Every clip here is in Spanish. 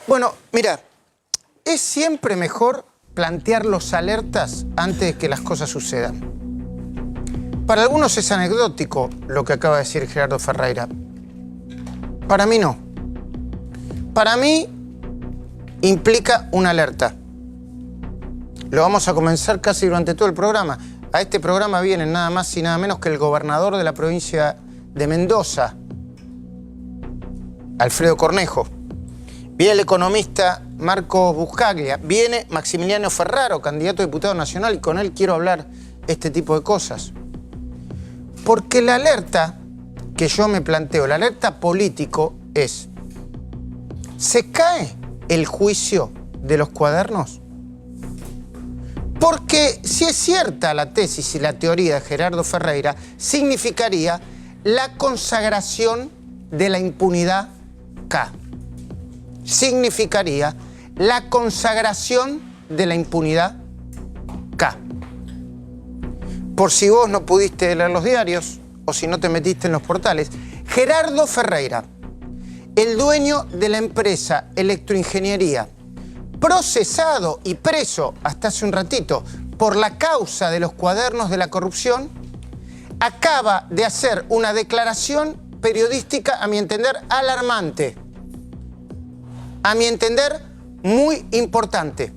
Bueno, mira, es siempre mejor plantear los alertas antes de que las cosas sucedan. Para algunos es anecdótico lo que acaba de decir Gerardo Ferreira. Para mí no. Para mí implica una alerta. Lo vamos a comenzar casi durante todo el programa. A este programa vienen nada más y nada menos que el gobernador de la provincia de Mendoza, Alfredo Cornejo. Viene el economista Marcos Buscaglia. Viene Maximiliano Ferraro, candidato a diputado nacional, y con él quiero hablar este tipo de cosas. Porque la alerta que yo me planteo, la alerta político es: ¿se cae el juicio de los cuadernos? Porque si es cierta la tesis y la teoría de Gerardo Ferreira, significaría la consagración de la impunidad K. Significaría la consagración de la impunidad K. Por si vos no pudiste leer los diarios o si no te metiste en los portales, Gerardo Ferreira, el dueño de la empresa Electroingeniería, procesado y preso hasta hace un ratito por la causa de los cuadernos de la corrupción, acaba de hacer una declaración periodística, a mi entender, alarmante. A mi entender, muy importante.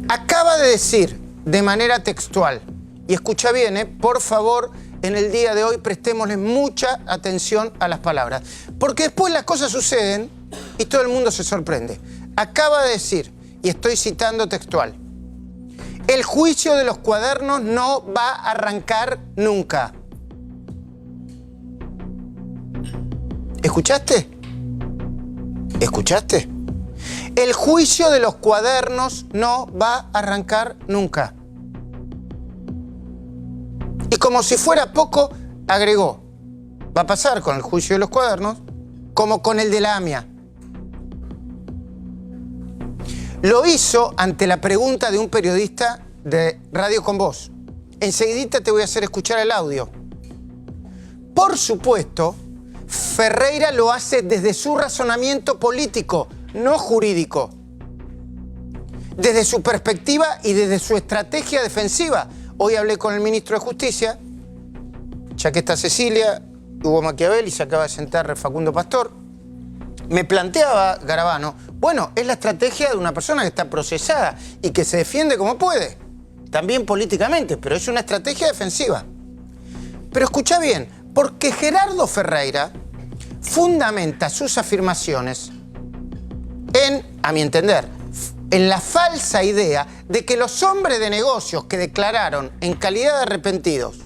Acaba de decir de manera textual, y escucha bien, por favor, en el día de hoy prestémosle mucha atención a las palabras, porque después las cosas suceden y todo el mundo se sorprende. Acaba de decir, y estoy citando textual: el juicio de los cuadernos no va a arrancar nunca. ¿Escuchaste? ¿Escuchaste? El juicio de los cuadernos no va a arrancar nunca. Y como si fuera poco, agregó: va a pasar con el juicio de los cuadernos como con el de la AMIA. Lo hizo ante la pregunta de un periodista de Radio Con Voz. Enseguidita te voy a hacer escuchar el audio. Por supuesto, Ferreira lo hace desde su razonamiento político, no jurídico. Desde su perspectiva y desde su estrategia defensiva. Hoy hablé con el ministro de Justicia, ya que está Cecilia, Hugo Machiavelli y se acaba de sentar Facundo Pastor. Me planteaba Garabano, bueno, es la estrategia de una persona que está procesada y que se defiende como puede, también políticamente, pero es una estrategia defensiva. Pero escucha bien, porque Gerardo Ferreira fundamenta sus afirmaciones en, a mi entender, en la falsa idea de que los hombres de negocios que declararon en calidad de arrepentidos,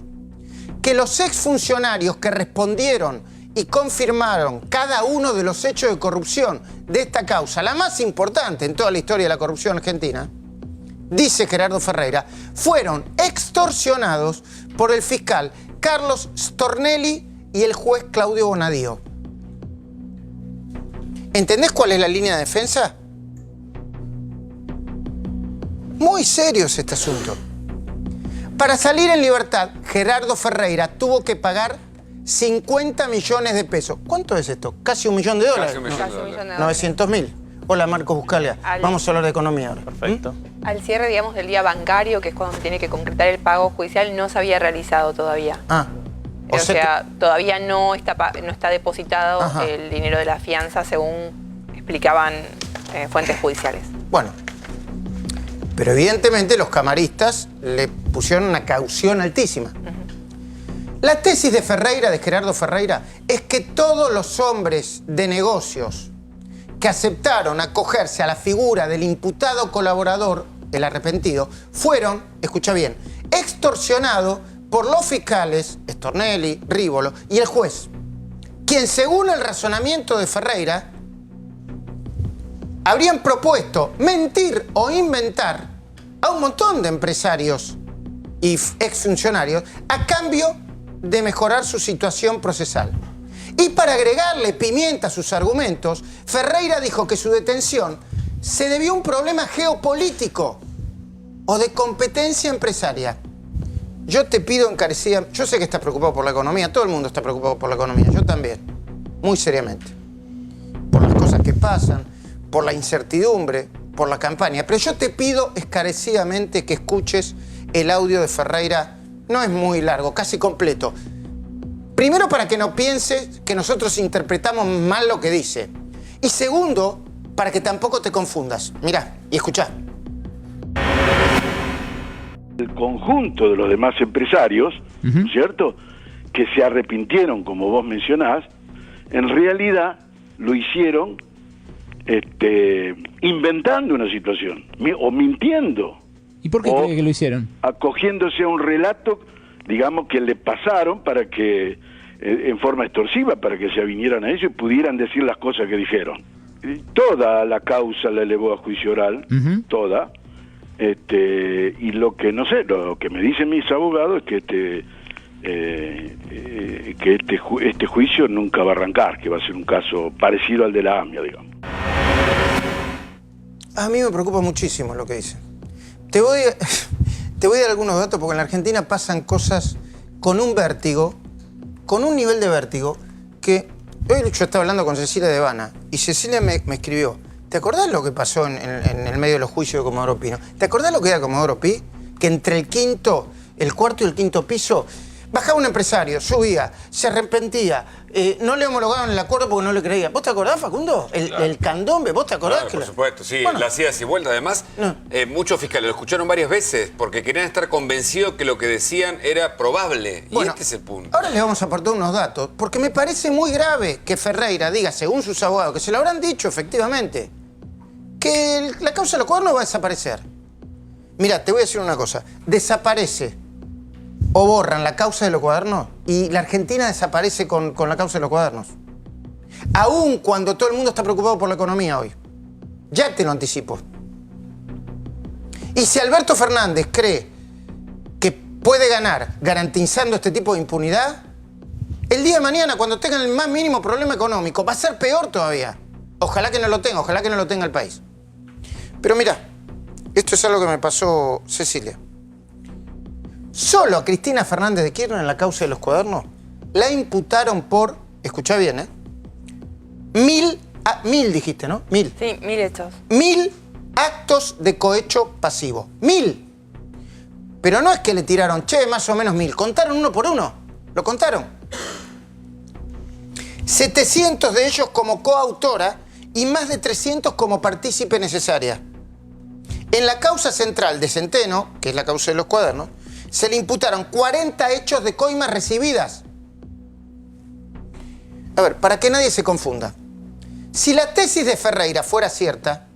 que los exfuncionarios que respondieron y confirmaron cada uno de los hechos de corrupción de esta causa, la más importante en toda la historia de la corrupción argentina, dice Gerardo Ferreira, fueron extorsionados por el fiscal Carlos Stornelli y el juez Claudio Bonadío. ¿Entendés cuál es la línea de defensa? Muy serio es este asunto. Para salir en libertad, Gerardo Ferreira tuvo que pagar 50 millones de pesos. ¿Cuánto es esto? ¿Casi $1 millón? Casi un millón de dólares. 900.000. Hola, Marcos Buscaglia. Vamos a hablar de economía ahora. Perfecto. Al cierre, digamos, del día bancario, que es cuando se tiene que concretar el pago judicial, no se había realizado todavía. O sea, todavía no está depositado el dinero de la fianza, según explicaban fuentes judiciales. Bueno, pero evidentemente los camaristas le pusieron una caución altísima. La tesis de Ferreira, de Gerardo Ferreira, es que todos los hombres de negocios que aceptaron acogerse a la figura del imputado colaborador, el arrepentido, fueron, escucha bien, extorsionados por los fiscales, Stornelli, Rívolo y el juez, quien, según el razonamiento de Ferreira, habrían propuesto mentir o inventar a un montón de empresarios y exfuncionarios a cambio de mejorar su situación procesal. Y para agregarle pimienta a sus argumentos, Ferreira dijo que su detención se debió a un problema geopolítico o de competencia empresaria. Yo te pido encarecida, yo sé que estás preocupado por la economía, todo el mundo está preocupado por la economía, yo también, muy seriamente. cosas que pasan, por la incertidumbre, por la campaña. Pero yo te pido encarecidamente que escuches el audio de Ferreira. No es muy largo, casi completo. Primero, para que no pienses que nosotros interpretamos mal lo que dice. Y segundo, para que tampoco te confundas. Mirá y escuchá. El conjunto de los demás empresarios, ¿cierto?, que se arrepintieron, como vos mencionás, en realidad lo hicieron inventando una situación, o mintiendo. ¿Y por qué cree que lo hicieron? Acogiéndose a un relato, digamos, que le pasaron para que, en forma extorsiva, para que se avinieran a eso y pudieran decir las cosas que dijeron. Toda la causa la elevó a juicio oral, toda. Y lo que no sé, lo que me dicen mis abogados es que este juicio nunca va a arrancar, que va a ser un caso parecido al de la AMIA, digamos. A mí me preocupa muchísimo lo que dice. Te voy a dar algunos datos, porque en la Argentina pasan cosas con un vértigo, con un nivel de vértigo, que hoy yo estaba hablando con Cecilia de Habana, y Cecilia me escribió: ¿te acordás lo que pasó en el medio de los juicios de Comodoro Pi? ¿Te acordás lo que era Comodoro Pi? Que entre el cuarto y el quinto piso, bajaba un empresario, subía, se arrepentía, no le homologaban el acuerdo porque no le creía. ¿Vos te acordás, Facundo? El candombe, ¿vos te acordás? Claro, por supuesto, sí, bueno, las idas y vueltas. Además, muchos fiscales lo escucharon varias veces porque querían estar convencidos que lo que decían era probable. Y este es el punto. Ahora les vamos a aportar unos datos, porque me parece muy grave que Ferreira diga, según sus abogados, que se lo habrán dicho efectivamente, que la causa de los cuadernos va a desaparecer. Mirá, te voy a decir una cosa. Desaparece o borran la causa de los cuadernos y la Argentina desaparece con la causa de los cuadernos. Aún cuando todo el mundo está preocupado por la economía hoy. Ya te lo anticipo. Y si Alberto Fernández cree que puede ganar garantizando este tipo de impunidad, el día de mañana, cuando tengan el más mínimo problema económico, va a ser peor todavía. Ojalá que no lo tenga, ojalá que no lo tenga el país. Pero mira, esto es algo que me pasó Cecilia. Solo a Cristina Fernández de Kirchner en la causa de los cuadernos la imputaron por, escuchá bien, 1000 dijiste, ¿no? 1000. Sí, 1000 hechos. 1000 actos de cohecho pasivo. 1000. Pero no es que le tiraron, más o menos 1000. Contaron uno por uno. Lo contaron. 700 de ellos como coautora y más de 300 como partícipe necesaria. En la causa central de Centeno, que es la causa de los cuadernos, se le imputaron 40 hechos de coimas recibidas. A ver, para que nadie se confunda. Si la tesis de Ferreira fuera cierta,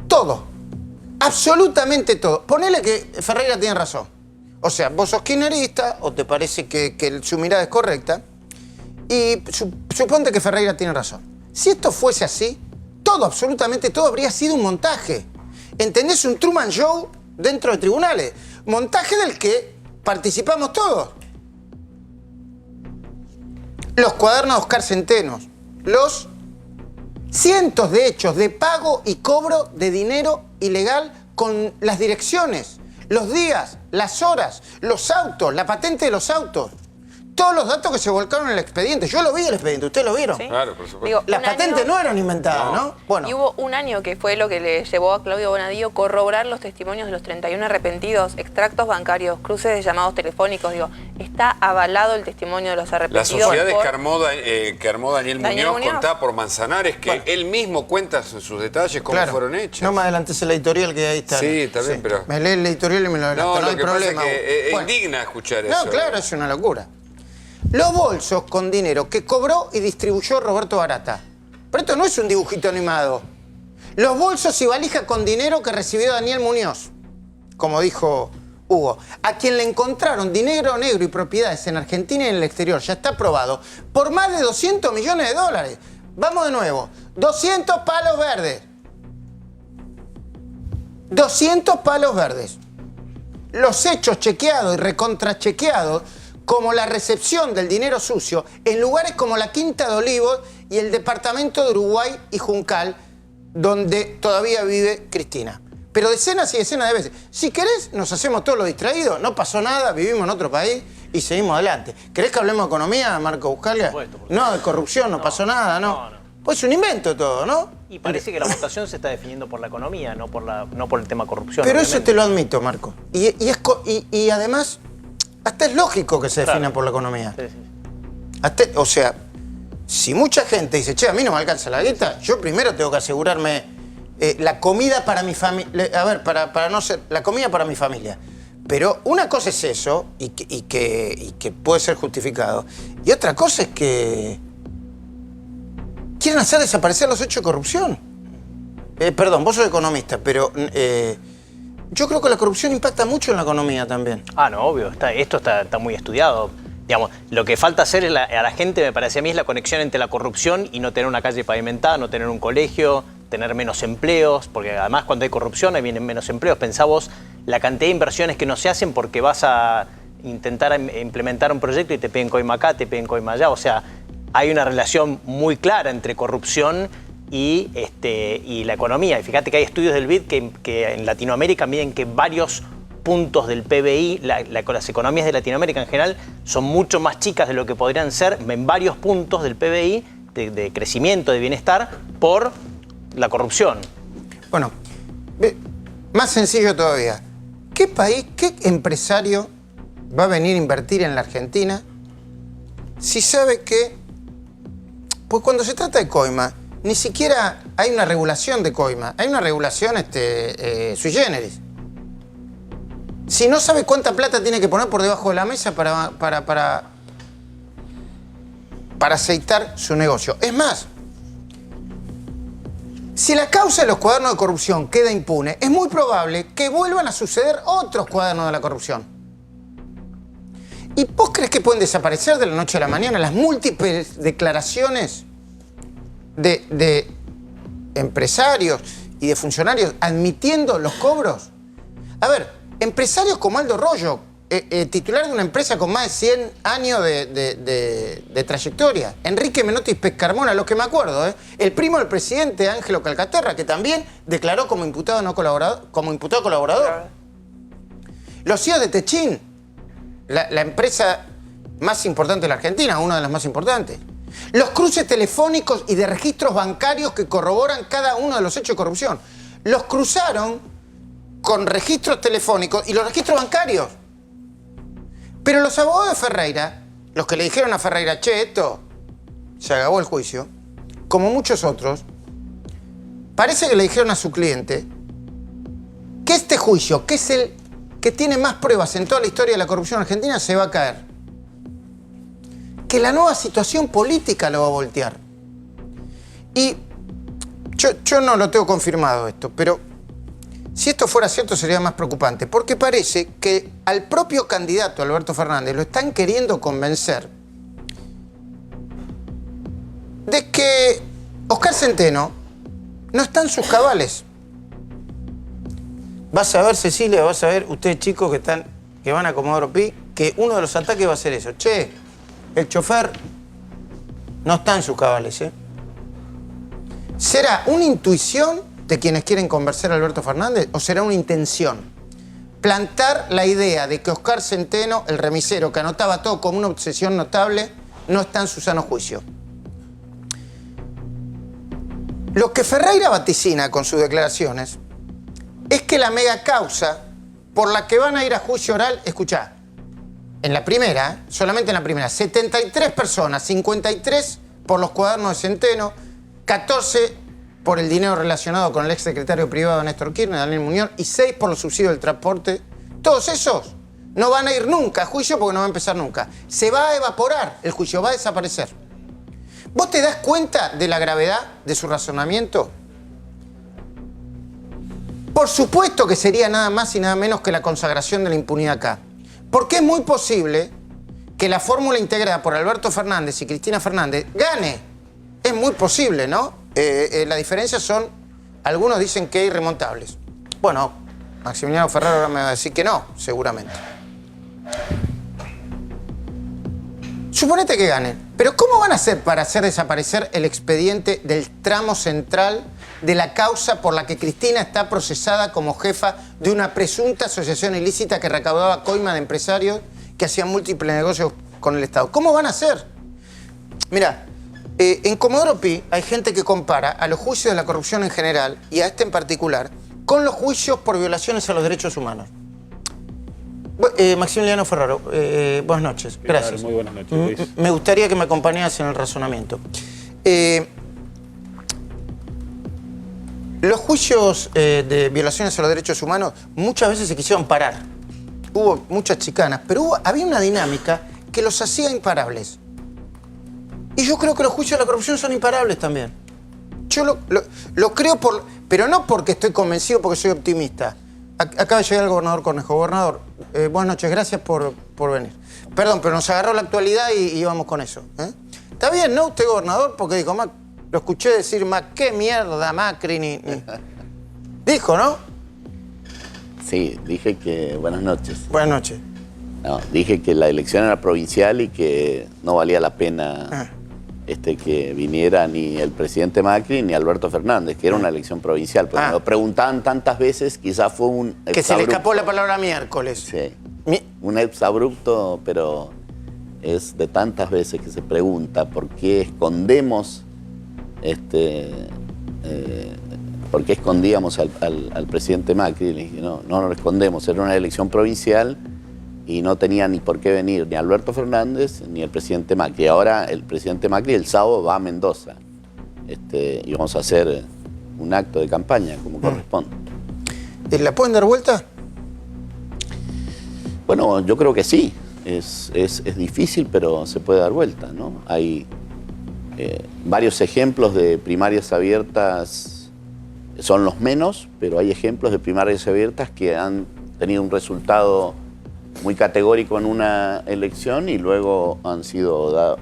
todo, absolutamente todo, ponele que Ferreira tiene razón. O sea, vos sos kirchnerista o te parece que su mirada es correcta y suponte que Ferreira tiene razón. Si esto fuese así, todo, absolutamente todo, habría sido un montaje. ¿Entendés? Un Truman Show dentro de tribunales. Montaje del que participamos todos. Los cuadernos de Oscar Centeno. Los cientos de hechos de pago y cobro de dinero ilegal con las direcciones, los días, las horas, los autos, la patente de los autos. Todos los datos que se volcaron en el expediente. Yo lo vi el expediente, ¿ustedes lo vieron? ¿Sí? Claro, por supuesto. Digo, las patentes no eran inventadas, ¿no? Bueno. Y hubo un año que fue lo que le llevó a Claudio Bonadío corroborar los testimonios de los 31 arrepentidos, extractos bancarios, cruces de llamados telefónicos. Digo, está avalado el testimonio de los arrepentidos. Las sociedades que armó Daniel Muñoz, contada por Manzanares, que él mismo cuenta sus detalles, cómo fueron hechas. No me adelantes el editorial que ahí está. Sí, está bien, pero... Me lee el editorial y me lo adelanto. No, lo que pasa es que indigna escuchar eso. No, claro, es una locura. Los bolsos con dinero que cobró y distribuyó Roberto Barata. Pero esto no es un dibujito animado. Los bolsos y valijas con dinero que recibió Daniel Muñoz, como dijo Hugo, a quien le encontraron dinero negro y propiedades en Argentina y en el exterior, ya está probado, por más de 200 millones de dólares. Vamos de nuevo. 200 palos verdes. 200 palos verdes. Los hechos chequeados y recontrachequeados, como la recepción del dinero sucio en lugares como la Quinta de Olivos y el departamento de Uruguay y Juncal, donde todavía vive Cristina. Pero decenas y decenas de veces. Si querés, nos hacemos todos los distraídos, no pasó nada, vivimos en otro país y seguimos adelante. ¿Querés que hablemos de economía, Marco Buscalia? No, de corrupción, no pasó nada, ¿no? Pues es un invento todo, ¿no? Y parece que la votación se está definiendo por la economía, no por el tema corrupción. Pero obviamente. eso te lo admito, Marco. Y además, hasta es lógico que se defina por la economía. Sí, sí. O sea, si mucha gente dice, che, a mí no me alcanza la guita, yo primero tengo que asegurarme la comida para mi familia. A ver, para no ser. La comida para mi familia. Pero una cosa es eso, y que puede ser justificado. Y otra cosa es que quieren hacer desaparecer los hechos de corrupción. Perdón, vos sos economista, pero yo creo que la corrupción impacta mucho en la economía también. Ah, no, obvio. Esto está muy estudiado. Digamos, lo que falta hacer a la gente, me parece a mí, es la conexión entre la corrupción y no tener una calle pavimentada, no tener un colegio, tener menos empleos, porque además cuando hay corrupción ahí vienen menos empleos. Pensá vos la cantidad de inversiones que no se hacen porque vas a intentar implementar un proyecto y te piden coima acá, te piden coima allá. O sea, hay una relación muy clara entre corrupción y la economía. Y fíjate que hay estudios del BID que en Latinoamérica miden que varios puntos del PBI, las economías de Latinoamérica en general, son mucho más chicas de lo que podrían ser en varios puntos del PBI de crecimiento, de bienestar, por la corrupción. Bueno, más sencillo todavía. ¿Qué país, qué empresario va a venir a invertir en la Argentina si sabe que, pues cuando se trata de coima, ni siquiera hay una regulación de coima, hay una regulación sui generis? Si no sabe cuánta plata tiene que poner por debajo de la mesa para aceitar su negocio. Es más, si la causa de los cuadernos de corrupción queda impune, es muy probable que vuelvan a suceder otros cuadernos de la corrupción. ¿Y vos crees que pueden desaparecer de la noche a la mañana las múltiples declaraciones de empresarios y de funcionarios admitiendo los cobros? A ver, empresarios como Aldo Rollo, titular de una empresa con más de 100 años de trayectoria. Enrique Menotti Pescarmona, lo que me acuerdo, el primo del presidente, Ángelo Calcaterra, que también declaró como imputado colaborador. Los CEOs de Techin, la empresa más importante de la Argentina, una de las más importantes. Los cruces telefónicos y de registros bancarios que corroboran cada uno de los hechos de corrupción. Los cruzaron con registros telefónicos y los registros bancarios. Pero los abogados de Ferreira, los que le dijeron a Ferreira, che, esto se acabó el juicio, como muchos otros, parece que le dijeron a su cliente que este juicio, que es el que tiene más pruebas en toda la historia de la corrupción argentina, se va a caer. Que la nueva situación política lo va a voltear. Y yo no lo tengo confirmado esto, pero si esto fuera cierto sería más preocupante, porque parece que al propio candidato Alberto Fernández lo están queriendo convencer de que Oscar Centeno no está en sus cabales. Vas a ver, Cecilia, vas a ver, ustedes chicos que van a Comodoro Pi, que uno de los ataques va a ser eso. Che, el chofer no está en sus cabales, ¿eh? ¿Será una intuición de quienes quieren convencer a Alberto Fernández o será una intención? Plantar la idea de que Oscar Centeno, el remisero que anotaba todo como una obsesión notable, no está en su sano juicio. Lo que Ferreira vaticina con sus declaraciones es que la mega causa por la que van a ir a juicio oral, escuchá, en la primera, solamente en la primera, 73 personas, 53 por los cuadernos de Centeno, 14 por el dinero relacionado con el exsecretario privado Néstor Kirchner, Daniel Muñoz, y 6 por los subsidios del transporte. Todos esos no van a ir nunca a juicio porque no va a empezar nunca. Se va a evaporar el juicio, va a desaparecer. ¿Vos te das cuenta de la gravedad de su razonamiento? Por supuesto que sería nada más y nada menos que la consagración de la impunidad acá. Porque es muy posible que la fórmula integrada por Alberto Fernández y Cristina Fernández gane. Es muy posible, ¿no? La diferencia son, algunos dicen que irremontables. Bueno, Maximiliano Ferraro ahora me va a decir que no, seguramente. Suponete que ganen. Pero ¿cómo van a hacer para hacer desaparecer el expediente del tramo central de la causa por la que Cristina está procesada como jefa de una presunta asociación ilícita que recaudaba coima de empresarios que hacían múltiples negocios con el Estado? ¿Cómo van a hacer? Mirá, En Comodoro Pi hay gente que compara a los juicios de la corrupción en general y a este en particular con los juicios por violaciones a los derechos humanos. Maximiliano Ferraro, buenas noches. Gracias. Muy buenas noches, Luis. Me gustaría que me acompañaras en el razonamiento. Los juicios de violaciones a los derechos humanos muchas veces se quisieron parar. Hubo muchas chicanas, pero había una dinámica que los hacía imparables. Y yo creo que los juicios de la corrupción son imparables también. Yo lo creo, pero no porque estoy convencido, porque soy optimista. Acaba de llegar el gobernador Cornejo. Gobernador, buenas noches, gracias por venir. Perdón, pero nos agarró la actualidad y vamos con eso. Está bien, ¿no? Usted, gobernador, porque dijo, lo escuché decir, qué mierda, Macri, ni... Dijo, ¿no? Sí, dije que... Buenas noches. Buenas noches. No, dije que la elección era provincial y que no valía la pena que viniera ni el presidente Macri ni Alberto Fernández, que era una elección provincial. Pero me lo preguntaban tantas veces, quizás fue un... Que se le escapó la palabra miércoles. Sí. Un exabrupto, pero es de tantas veces que se pregunta por qué escondemos ¿por qué escondíamos al presidente Macri? Y le dije, no lo escondemos, era una elección provincial y no tenía ni por qué venir ni Alberto Fernández ni el presidente Macri. Ahora el presidente Macri el sábado va a Mendoza y vamos a hacer un acto de campaña como corresponde. ¿La pueden dar vuelta? Bueno, yo creo que sí. Es difícil, pero se puede dar vuelta, ¿no? Hay varios ejemplos de primarias abiertas, son los menos, pero hay ejemplos de primarias abiertas que han tenido un resultado muy categórico en una elección y luego han sido dadas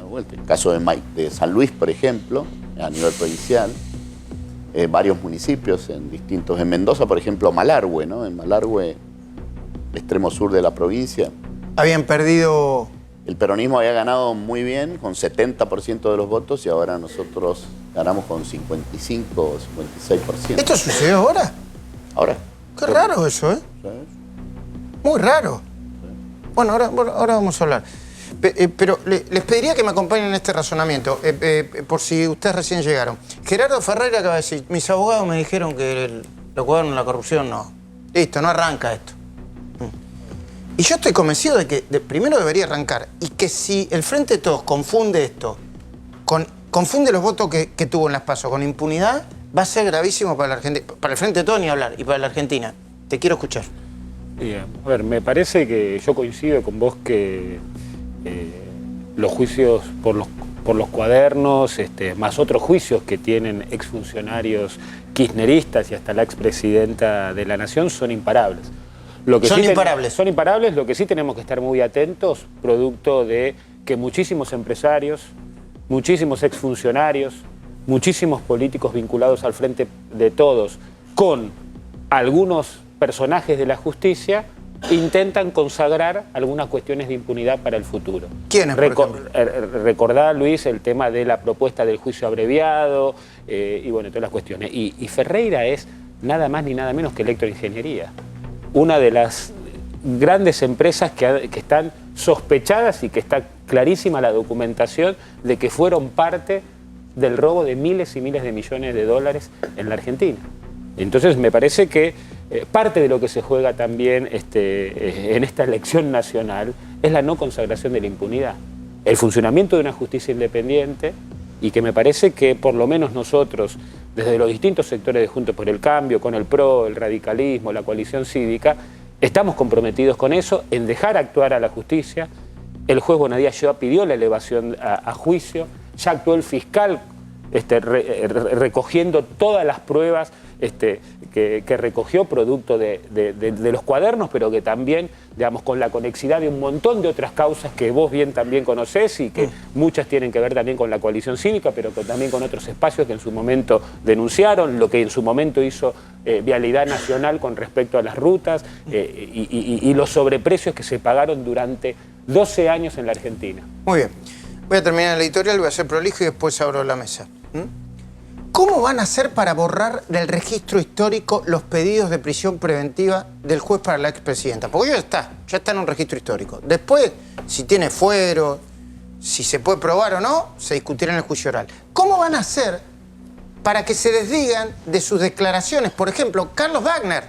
vuelta. El caso de San Luis, por ejemplo, a nivel provincial, varios municipios en Mendoza, por ejemplo, Malargüe, ¿no? En Malargüe, extremo sur de la provincia. Habían perdido... El peronismo había ganado muy bien, con 70% de los votos, y ahora nosotros ganamos con 55 o 56%. ¿Esto sucedió ahora? Ahora. Qué raro eso, ¿eh? ¿Sabes? Muy raro. Bueno, ahora vamos a hablar. Pero les pediría que me acompañen en este razonamiento, por si ustedes recién llegaron. Gerardo Ferreira acaba de decir, mis abogados me dijeron que los cuadernos de la corrupción no. Listo, no arranca esto. Y yo estoy convencido de que primero debería arrancar y que si el Frente de Todos confunde esto, confunde los votos que tuvo en las PASO con impunidad, va a ser gravísimo para la Argentina. Para el Frente de Todos ni hablar, y para la Argentina. Te quiero escuchar. Bien, a ver, me parece que yo coincido con vos que los juicios por los cuadernos, más otros juicios que tienen exfuncionarios kirchneristas y hasta la expresidenta de la Nación son imparables. Son imparables, lo que sí tenemos que estar muy atentos, producto de que muchísimos empresarios, muchísimos exfuncionarios, muchísimos políticos vinculados al Frente de Todos, con algunos personajes de la justicia, intentan consagrar algunas cuestiones de impunidad para el futuro. ¿Quiénes, por ejemplo? Recordá, Luis, el tema de la propuesta del juicio abreviado y bueno, todas las cuestiones. Y Ferreira es nada más ni nada menos que Electroingeniería, una de las grandes empresas que están sospechadas y que está clarísima la documentación de que fueron parte del robo de miles y miles de millones de dólares en la Argentina. Entonces me parece que parte de lo que se juega también en esta elección nacional es la no consagración de la impunidad, el funcionamiento de una justicia independiente, y que me parece que por lo menos nosotros, desde los distintos sectores de Juntos por el Cambio, con el PRO, el radicalismo, la coalición cívica, estamos comprometidos con eso, en dejar actuar a la justicia. El juez Bonadía ya pidió la elevación a juicio, ya actuó el fiscal recogiendo todas las pruebas que recogió producto de los cuadernos, pero que también, digamos, con la conexidad de un montón de otras causas que vos bien también conocés y que muchas tienen que ver también con la coalición cívica, pero también con otros espacios que en su momento denunciaron, lo que en su momento hizo Vialidad Nacional con respecto a las rutas y los sobreprecios que se pagaron durante 12 años en la Argentina. Muy bien. Voy a terminar el editorial, voy a ser prolijo y después abro la mesa. ¿Cómo van a hacer para borrar del registro histórico los pedidos de prisión preventiva del juez para la expresidenta? Porque ya está en un registro histórico. Después, si tiene fuero, si se puede probar o no, se discutirá en el juicio oral. ¿Cómo van a hacer para que se desdigan de sus declaraciones? Por ejemplo, Carlos Wagner,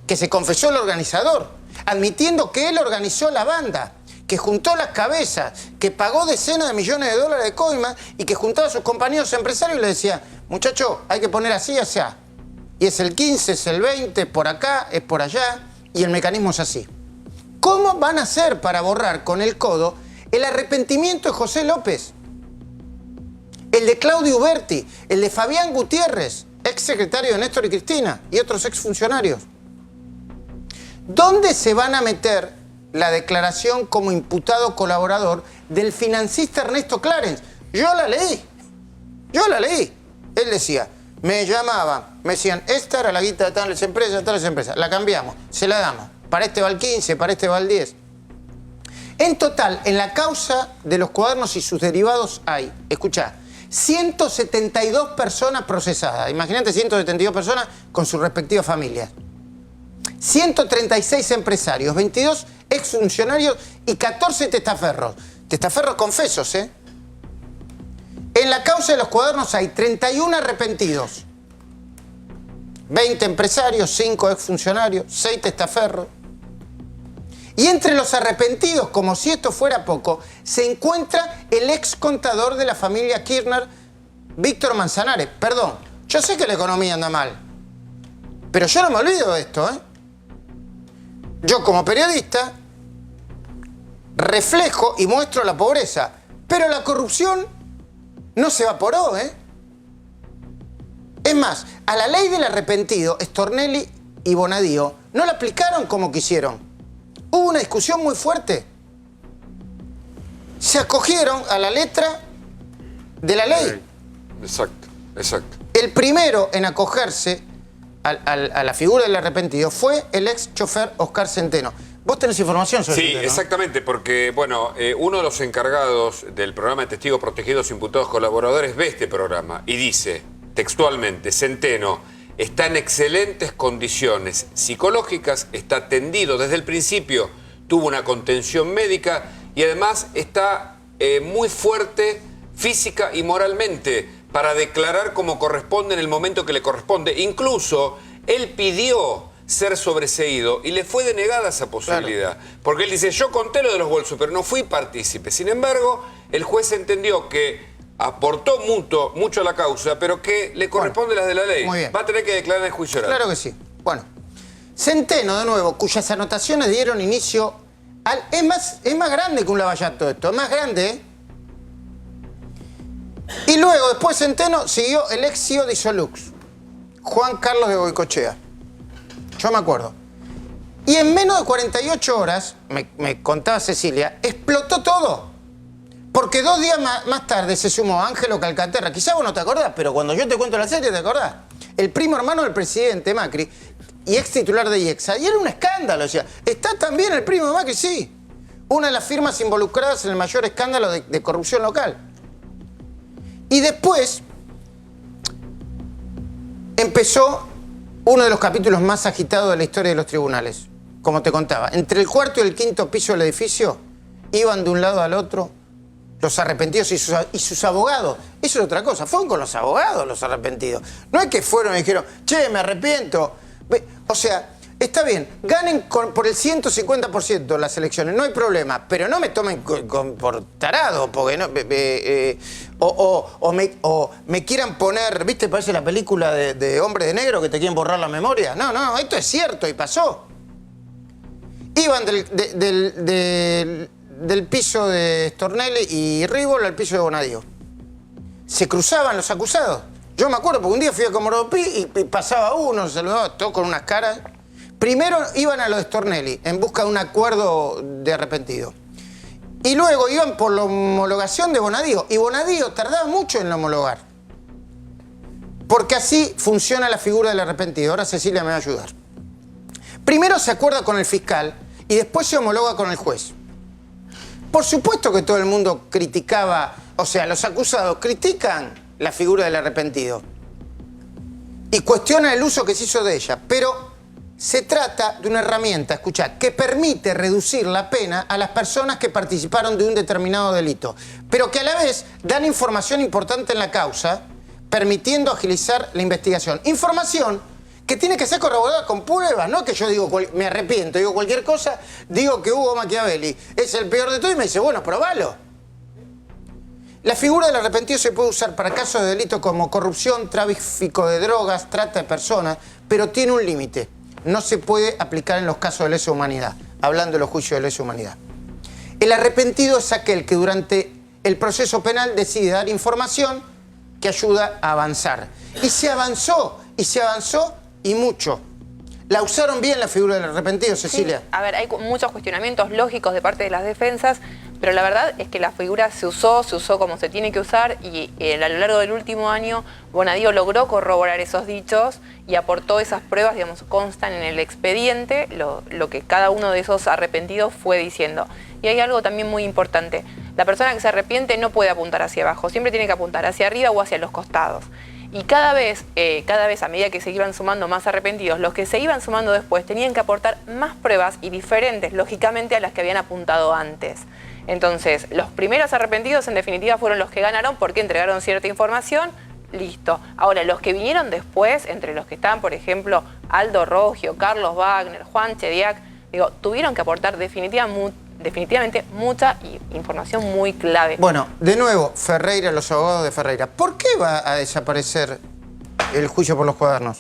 que se confesó el organizador, admitiendo que él organizó la banda, que juntó las cabezas, que pagó decenas de millones de dólares de coimas y que juntaba a sus compañeros empresarios y le decía, muchacho, hay que poner así, así. Y es el 15, es el 20, por acá, es por allá, y el mecanismo es así. ¿Cómo van a hacer para borrar con el codo el arrepentimiento de José López, el de Claudio Uberti, el de Fabián Gutiérrez, ex secretario de Néstor y Cristina, y otros exfuncionarios? ¿Dónde se van a meter la declaración como imputado colaborador del financista Ernesto Clarence? Yo la leí. Él decía, me llamaban, me decían, esta era la guita de tales empresas, la cambiamos, se la damos. Para este va el 15, para este va el 10. En total, en la causa de los cuadernos y sus derivados hay, escuchá, 172 personas procesadas. Imagínate 172 personas con sus respectivas familias. 136 empresarios, 22 exfuncionarios y 14 testaferros. Testaferros confesos, ¿eh? En la causa de los cuadernos hay 31 arrepentidos. 20 empresarios, 5 exfuncionarios, 6 testaferros. Y entre los arrepentidos, como si esto fuera poco, se encuentra el ex contador de la familia Kirchner, Víctor Manzanares. Perdón, yo sé que la economía anda mal, pero yo no me olvido de esto, ¿eh? Yo como periodista reflejo y muestro la pobreza, pero la corrupción no se evaporó, ¿eh? Es más, a la ley del arrepentido, Stornelli y Bonadío no la aplicaron como quisieron. Hubo una discusión muy fuerte. Se acogieron a la letra de la ley. Exacto, exacto. El primero en acogerse a la figura del arrepentido fue el ex chofer Oscar Centeno. ¿Vos tenés información sobre eso? Sí, exactamente, porque, bueno, uno de los encargados del programa de Testigos Protegidos, Imputados, Colaboradores, ve este programa y dice, textualmente, Centeno está en excelentes condiciones psicológicas, está atendido desde el principio, tuvo una contención médica y además está muy fuerte física y moralmente para declarar como corresponde en el momento que le corresponde. Incluso él pidió ser sobreseído y le fue denegada esa posibilidad. Claro. Porque él dice, yo conté lo de los bolsos, pero no fui partícipe. Sin embargo, el juez entendió que aportó mucho a la causa, pero que le corresponde las de la ley. Muy bien. Va a tener que declarar en el juicio oral. Claro que sí. Bueno, Centeno, de nuevo, cuyas anotaciones dieron inicio al... Es más grande que un Lavallato esto, es más grande, ¿eh? Y luego, después Centeno, siguió el ex CEO de Isolux, Juan Carlos de Goicoechea. Yo me acuerdo. Y en menos de 48 horas, me contaba Cecilia, explotó todo. Porque 2 días más tarde se sumó Ángelo Calcaterra. Quizá vos no te acordás, pero cuando yo te cuento la serie te acordás. El primo hermano del presidente Macri y ex titular de IEXA. Y era un escándalo. O sea, ¿está también el primo de Macri? Sí. Una de las firmas involucradas en el mayor escándalo de corrupción local. Y después empezó uno de los capítulos más agitados de la historia de los tribunales. Como te contaba, entre el 4º y el 5º piso del edificio iban de un lado al otro los arrepentidos y sus abogados. Eso es otra cosa. Fueron con los abogados los arrepentidos. No es que fueron y dijeron, che, me arrepiento. O sea, está bien, ganen por el 150% las elecciones, no hay problema, pero no me tomen por tarado, porque no, o me quieran poner, ¿viste? Parece la película de Hombre de Negro que te quieren borrar la memoria. No, esto es cierto y pasó. Iban del piso de Stornelli y Rivol al piso de Bonadío. Se cruzaban los acusados. Yo me acuerdo porque un día fui a Comodoro Pi y pasaba uno, saludaba, todo con unas caras. Primero iban a lo de Stornelli en busca de un acuerdo de arrepentido. Y luego iban por la homologación de Bonadío. Y Bonadío tardaba mucho en homologar. Porque así funciona la figura del arrepentido. Ahora Cecilia me va a ayudar. Primero se acuerda con el fiscal y después se homologa con el juez. Por supuesto que todo el mundo criticaba, o sea, los acusados critican la figura del arrepentido y cuestionan el uso que se hizo de ella, pero Se trata de una herramienta, escuchá, que permite reducir la pena a las personas que participaron de un determinado delito, pero que a la vez dan información importante en la causa, permitiendo agilizar la investigación. Información que tiene que ser corroborada con pruebas, no que yo digo, me arrepiento, digo cualquier cosa, digo que Hugo Machiavelli es el peor de todo y me dice, bueno, probalo. La figura del arrepentido se puede usar para casos de delito como corrupción, tráfico de drogas, trata de personas, pero tiene un límite. No se puede aplicar en los casos de lesa humanidad, hablando de los juicios de lesa humanidad. El arrepentido es aquel que durante el proceso penal decide dar información que ayuda a avanzar. Y se avanzó y mucho. ¿La usaron bien la figura del arrepentido, Cecilia? Sí. A ver, hay muchos cuestionamientos lógicos de parte de las defensas, pero la verdad es que la figura se usó como se tiene que usar y a lo largo del último año Bonadío logró corroborar esos dichos y aportó esas pruebas, digamos, constan en el expediente lo que cada uno de esos arrepentidos fue diciendo. Y hay algo también muy importante. La persona que se arrepiente no puede apuntar hacia abajo, siempre tiene que apuntar hacia arriba o hacia los costados. Y cada vez a medida que se iban sumando más arrepentidos, los que se iban sumando después tenían que aportar más pruebas y diferentes, lógicamente, a las que habían apuntado antes. Entonces, los primeros arrepentidos, en definitiva, fueron los que ganaron porque entregaron cierta información, listo. Ahora, los que vinieron después, entre los que estaban, por ejemplo, Aldo Roggio, Carlos Wagner, Juan Chediak, tuvieron que aportar definitivamente mucha información muy clave. Bueno, de nuevo, Ferreira, los abogados de Ferreira. ¿Por qué va a desaparecer el juicio por los cuadernos?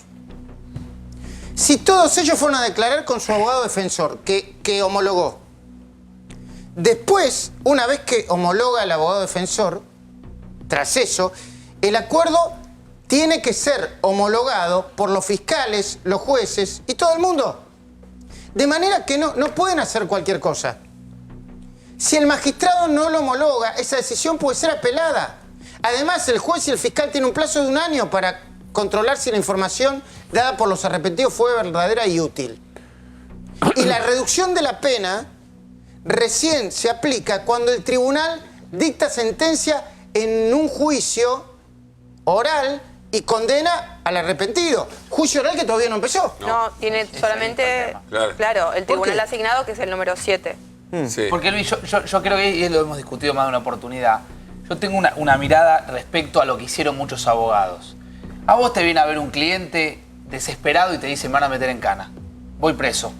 Si todos ellos fueron a declarar con su abogado defensor, que homologó. Después, una vez que homologa el abogado defensor, tras eso, el acuerdo tiene que ser homologado por los fiscales, los jueces y todo el mundo. De manera que no pueden hacer cualquier cosa. Si el magistrado no lo homologa, esa decisión puede ser apelada. Además, el juez y el fiscal tienen un plazo de 1 año para controlar si la información dada por los arrepentidos fue verdadera y útil. Y la reducción de la pena recién se aplica cuando el tribunal dicta sentencia en un juicio oral y condena al arrepentido. Juicio oral que todavía no empezó. No, tiene solamente, claro, el tribunal asignado, que es el número 7. Sí. Porque Luis, yo creo que, y lo hemos discutido más de una oportunidad, yo tengo una mirada respecto a lo que hicieron muchos abogados. A vos te viene a ver un cliente desesperado y te dice, me van a meter en cana, voy preso.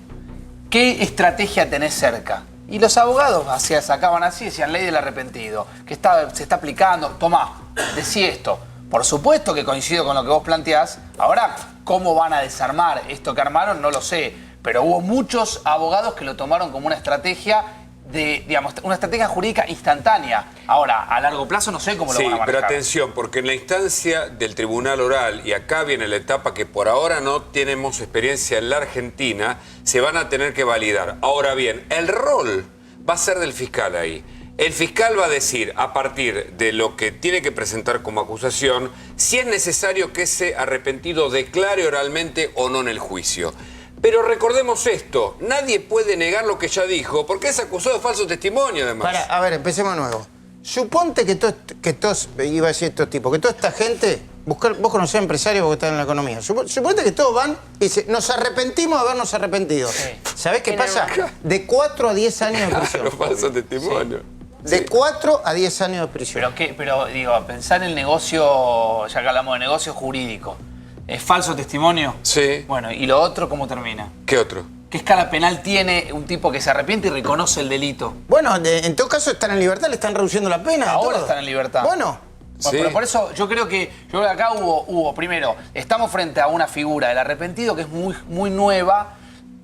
¿Qué estrategia tenés cerca? Y los abogados sacaban así, decían ley del arrepentido, que se está aplicando, tomá, decí esto. Por supuesto que coincido con lo que vos planteás. Ahora, ¿cómo van a desarmar esto que armaron? No lo sé. Pero hubo muchos abogados que lo tomaron como una estrategia una estrategia jurídica instantánea. Ahora, a largo plazo no sé cómo lo van a manejar. Pero atención, porque en la instancia del tribunal oral, y acá viene la etapa que por ahora no tenemos experiencia en la Argentina, se van a tener que validar. Ahora bien, el rol va a ser del fiscal ahí. El fiscal va a decir, a partir de lo que tiene que presentar como acusación, si es necesario que ese arrepentido declare oralmente o no en el juicio. Pero recordemos esto, nadie puede negar lo que ya dijo, porque es acusado de falso testimonio, además. A ver, empecemos de nuevo. Suponte que todos, iba a decir estos tipos, que toda esta gente, vos conocés empresarios porque están en la economía, suponte que todos van y dicen, nos arrepentimos de habernos arrepentido. Sí. ¿Sabés qué pasa? De 4 a 10 años de prisión. Claro, falso testimonio. Sí. De 4 a 10 años de prisión. Pero digo, pensar en el negocio, ya que hablamos de negocio jurídico, ¿es falso testimonio? Sí. Bueno, ¿y lo otro cómo termina? ¿Qué otro? ¿Qué escala penal tiene un tipo que se arrepiente y reconoce el delito? Bueno, en todo caso están en libertad, le están reduciendo la pena. Ahora están en libertad. Bueno. Sí. Pero por eso yo creo que acá hubo, primero, estamos frente a una figura del arrepentido que es muy nueva,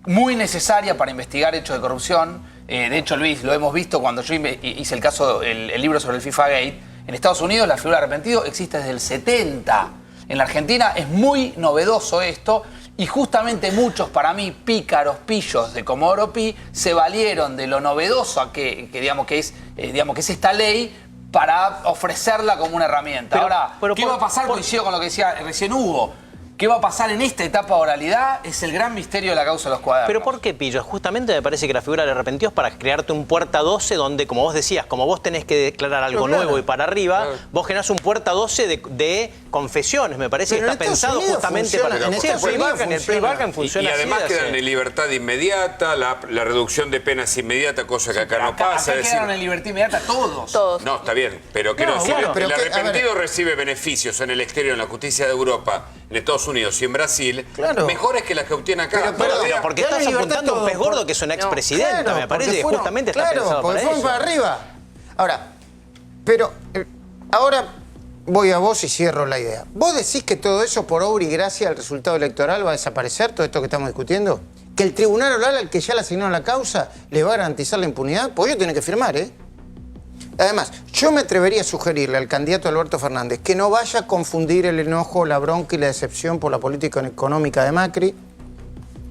muy necesaria para investigar hechos de corrupción. De hecho, Luis, lo hemos visto cuando yo hice el caso, el libro sobre el FIFA Gate. En Estados Unidos la figura de arrepentido existe desde el 70. En la Argentina es muy novedoso esto y justamente muchos, para mí, pícaros, pillos de Comodoro Pi, se valieron de lo novedoso que es esta ley para ofrecerla como una herramienta. Ahora, ¿qué va a pasar? Coincido con lo que decía recién Hugo. ¿Qué va a pasar en esta etapa de oralidad? Es el gran misterio de la causa de los cuadernos. ¿Pero por qué, Pillo? Justamente me parece que la figura del arrepentido es para crearte un puerta 12 donde, como vos decías, como vos tenés que declarar algo nuevo y para arriba, vos generás un puerta 12 de confesiones. Me parece que está pensado justamente para... En el play bargain funciona y además así, quedan en libertad inmediata, la reducción de penas inmediata, cosa que acá no pasa. Acá quedaron en libertad inmediata todos. No, está bien, pero quiero decir, el arrepentido recibe beneficios en el exterior, en la justicia de Europa, en Estados Unidos y en Brasil, mejores que las que obtiene acá. Pero porque estás apuntando a un pez gordo que es una expresidenta, me parece que justamente está pensado para eso. Para arriba. Ahora, ahora voy a vos y cierro la idea. ¿Vos decís que todo eso, por obra y gracia del resultado electoral, va a desaparecer, todo esto que estamos discutiendo? ¿Que el tribunal oral al que ya le asignaron la causa le va a garantizar la impunidad? Pues ellos tienen que firmar, ¿eh? Además, yo me atrevería a sugerirle al candidato Alberto Fernández que no vaya a confundir el enojo, la bronca y la decepción por la política económica de Macri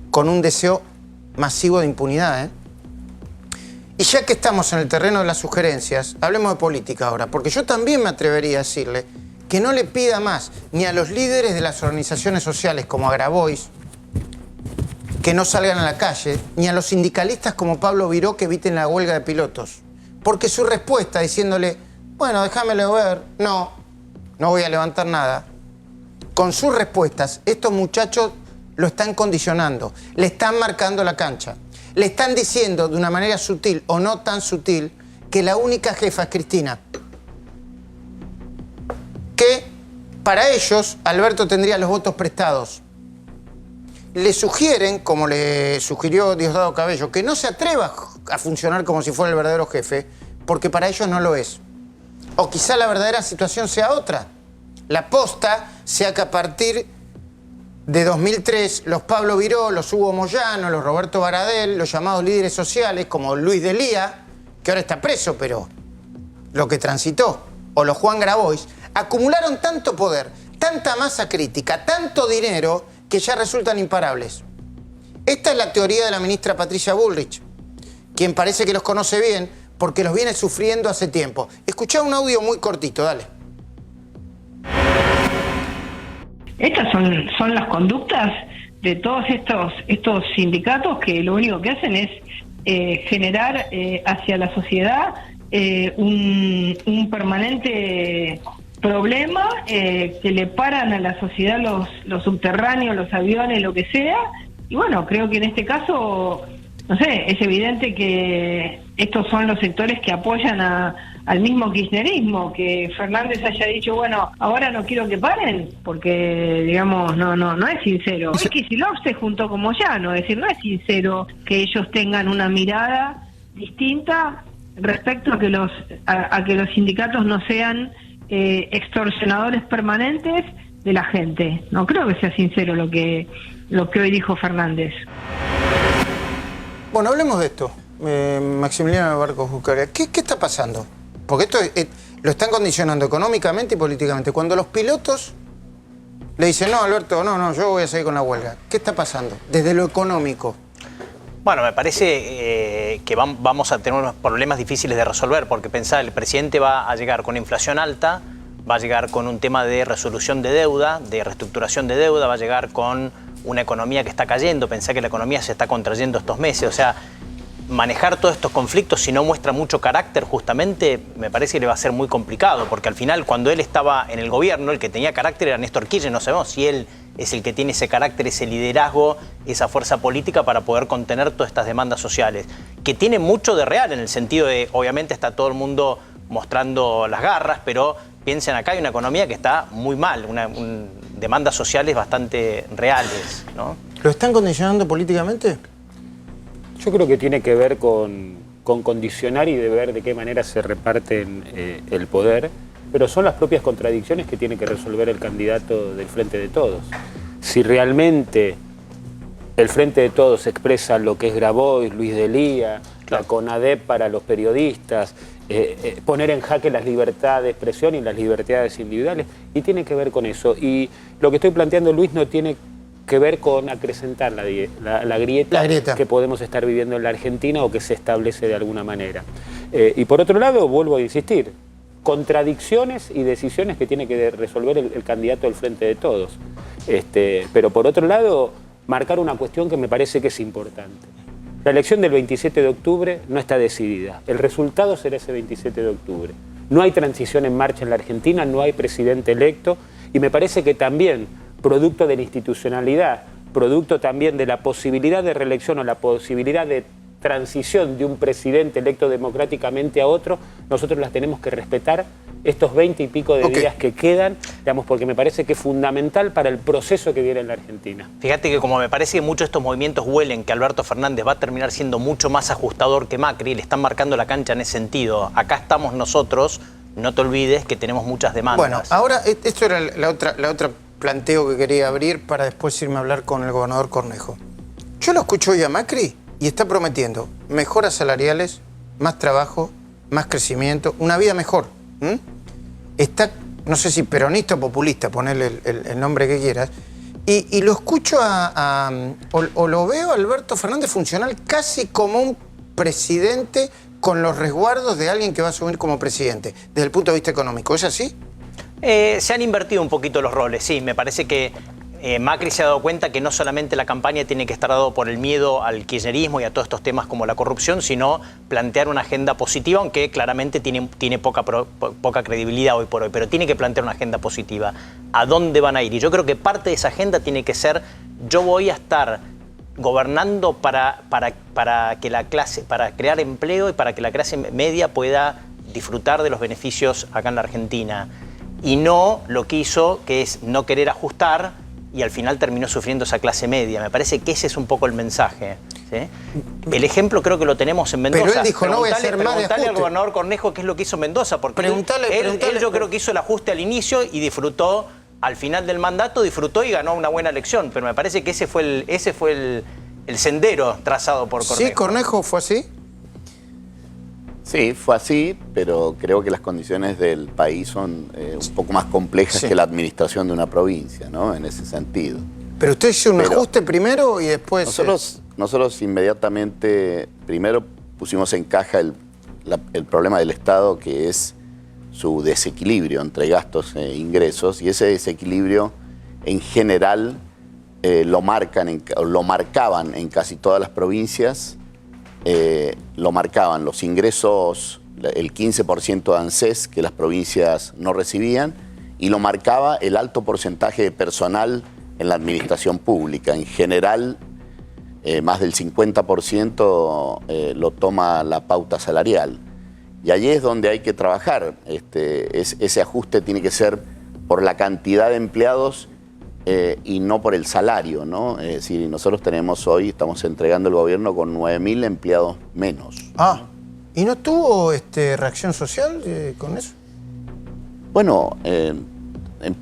con un deseo masivo de impunidad, ¿eh? Y ya que estamos en el terreno de las sugerencias, hablemos de política ahora, porque yo también me atrevería a decirle que no le pida más ni a los líderes de las organizaciones sociales como a Grabois que no salgan a la calle, ni a los sindicalistas como Pablo Viró que eviten la huelga de pilotos. Porque su respuesta diciéndole, bueno, déjamelo ver, no voy a levantar nada. Con sus respuestas, estos muchachos lo están condicionando, le están marcando la cancha. Le están diciendo de una manera sutil o no tan sutil que la única jefa es Cristina. Que para ellos Alberto tendría los votos prestados. Le sugieren, como le sugirió Diosdado Cabello, que no se atreva a funcionar como si fuera el verdadero jefe, porque para ellos no lo es. O quizá la verdadera situación sea otra. La posta sea que a partir de 2003, los Pablo Viró, los Hugo Moyano, los Roberto Baradel, los llamados líderes sociales, como Luis Delía, que ahora está preso, pero lo que transitó, o los Juan Grabois, acumularon tanto poder, tanta masa crítica, tanto dinero, que ya resultan imparables. Esta es la teoría de la ministra Patricia Bullrich, quien parece que los conoce bien porque los viene sufriendo hace tiempo. Escuchá un audio muy cortito, dale. Estas son las conductas de todos estos sindicatos que lo único que hacen es generar hacia la sociedad un permanente problema, que le paran a la sociedad los subterráneos, los aviones, lo que sea. Y bueno, creo que en este caso, no sé, es evidente que estos son los sectores que apoyan al mismo kirchnerismo, que Fernández haya dicho, bueno, ahora no quiero que paren, porque, digamos, no es sincero. Es que Kicillof se juntó con Moyano, es decir, no es sincero que ellos tengan una mirada distinta respecto a que los sindicatos no sean extorsionadores permanentes de la gente. No creo que sea sincero lo que hoy dijo Fernández. Bueno, hablemos de esto. Maximiliano Barcos Bucaria, ¿qué está pasando? Porque esto lo están condicionando económicamente y políticamente. Cuando los pilotos le dicen, no, Alberto, no, yo voy a seguir con la huelga. ¿Qué está pasando desde lo económico? Bueno, me parece que vamos a tener unos problemas difíciles de resolver, porque pensá, el presidente va a llegar con inflación alta, va a llegar con un tema de resolución de deuda, de reestructuración de deuda, va a llegar con una economía que está cayendo, pensá que la economía se está contrayendo estos meses, o sea, manejar todos estos conflictos si no muestra mucho carácter, justamente, me parece que le va a ser muy complicado, porque al final, cuando él estaba en el gobierno, el que tenía carácter era Néstor Kirchner, no sabemos si él es el que tiene ese carácter, ese liderazgo, esa fuerza política para poder contener todas estas demandas sociales, que tiene mucho de real en el sentido de, obviamente está todo el mundo mostrando las garras, pero piensen acá, hay una economía que está muy mal, demandas sociales bastante reales, ¿no? ¿Lo están condicionando políticamente? Yo creo que tiene que ver con condicionar y de ver de qué manera se reparten el poder, pero son las propias contradicciones que tiene que resolver el candidato del Frente de Todos. Si realmente el Frente de Todos expresa lo que es Grabois, Luis Delía, la CONADEP para los periodistas, poner en jaque las libertades de expresión y las libertades individuales, y tiene que ver con eso. Y lo que estoy planteando, Luis, no tiene que ver con acrecentar la grieta que podemos estar viviendo en la Argentina o que se establece de alguna manera. Y por otro lado, vuelvo a insistir, contradicciones y decisiones que tiene que resolver el candidato del Frente de Todos. Pero por otro lado, marcar una cuestión que me parece que es importante. La elección del 27 de octubre no está decidida. El resultado será ese 27 de octubre. No hay transición en marcha en la Argentina, no hay presidente electo, y me parece que también, producto de la institucionalidad, producto también de la posibilidad de reelección o la posibilidad de transición de un presidente electo democráticamente a otro, nosotros las tenemos que respetar estos 20 y pico de días que quedan, digamos, porque me parece que es fundamental para el proceso que viene en la Argentina. Fíjate que como me parece que muchos de estos movimientos huelen que Alberto Fernández va a terminar siendo mucho más ajustador que Macri, le están marcando la cancha en ese sentido. Acá estamos nosotros, no te olvides que tenemos muchas demandas. Bueno, ahora esto era la otra planteo que quería abrir para después irme a hablar con el gobernador Cornejo. Yo lo escucho hoy a Macri y está prometiendo mejoras salariales, más trabajo, más crecimiento, una vida mejor. Está, no sé si peronista o populista, ponerle el nombre que quieras, y lo escucho o lo veo a Alberto Fernández funcional casi como un presidente con los resguardos de alguien que va a asumir como presidente, desde el punto de vista económico. ¿Es así? Se han invertido un poquito los roles, sí. Me parece que Macri se ha dado cuenta que no solamente la campaña tiene que estar dado por el miedo al kirchnerismo y a todos estos temas como la corrupción, sino plantear una agenda positiva, aunque claramente tiene poca credibilidad hoy por hoy, pero tiene que plantear una agenda positiva. ¿A dónde van a ir? Y yo creo que parte de esa agenda tiene que ser: yo voy a estar gobernando para crear empleo y para que la clase media pueda disfrutar de los beneficios acá en la Argentina. Y no lo que hizo, que es no querer ajustar, y al final terminó sufriendo esa clase media. Me parece que ese es un poco el mensaje, ¿sí? El ejemplo creo que lo tenemos en Mendoza. Pero él dijo, no voy a hacer más de ajuste. Preguntale al gobernador Cornejo qué es lo que hizo en Mendoza, porque él yo creo que hizo el ajuste al inicio y disfrutó, al final del mandato, disfrutó y ganó una buena elección. Pero me parece que ese fue el sendero trazado por Cornejo. ¿Sí, Cornejo fue así? Sí, fue así, pero creo que las condiciones del país son un poco más complejas que la administración de una provincia, ¿no? En ese sentido. Pero usted hizo un ajuste primero y después... Nosotros inmediatamente, primero pusimos en caja el problema del Estado, que es su desequilibrio entre gastos e ingresos, y ese desequilibrio en general lo marcaban en casi todas las provincias. Lo marcaban los ingresos, el 15% de ANSES que las provincias no recibían, y lo marcaba el alto porcentaje de personal en la administración pública. En general, más del 50% lo toma la pauta salarial. Y allí es donde hay que trabajar. Ese ajuste tiene que ser por la cantidad de empleados y no por el salario, ¿no? Es decir, nosotros estamos entregando el gobierno con 9.000 empleados menos. ¿Y no tuvo reacción social con eso? Bueno,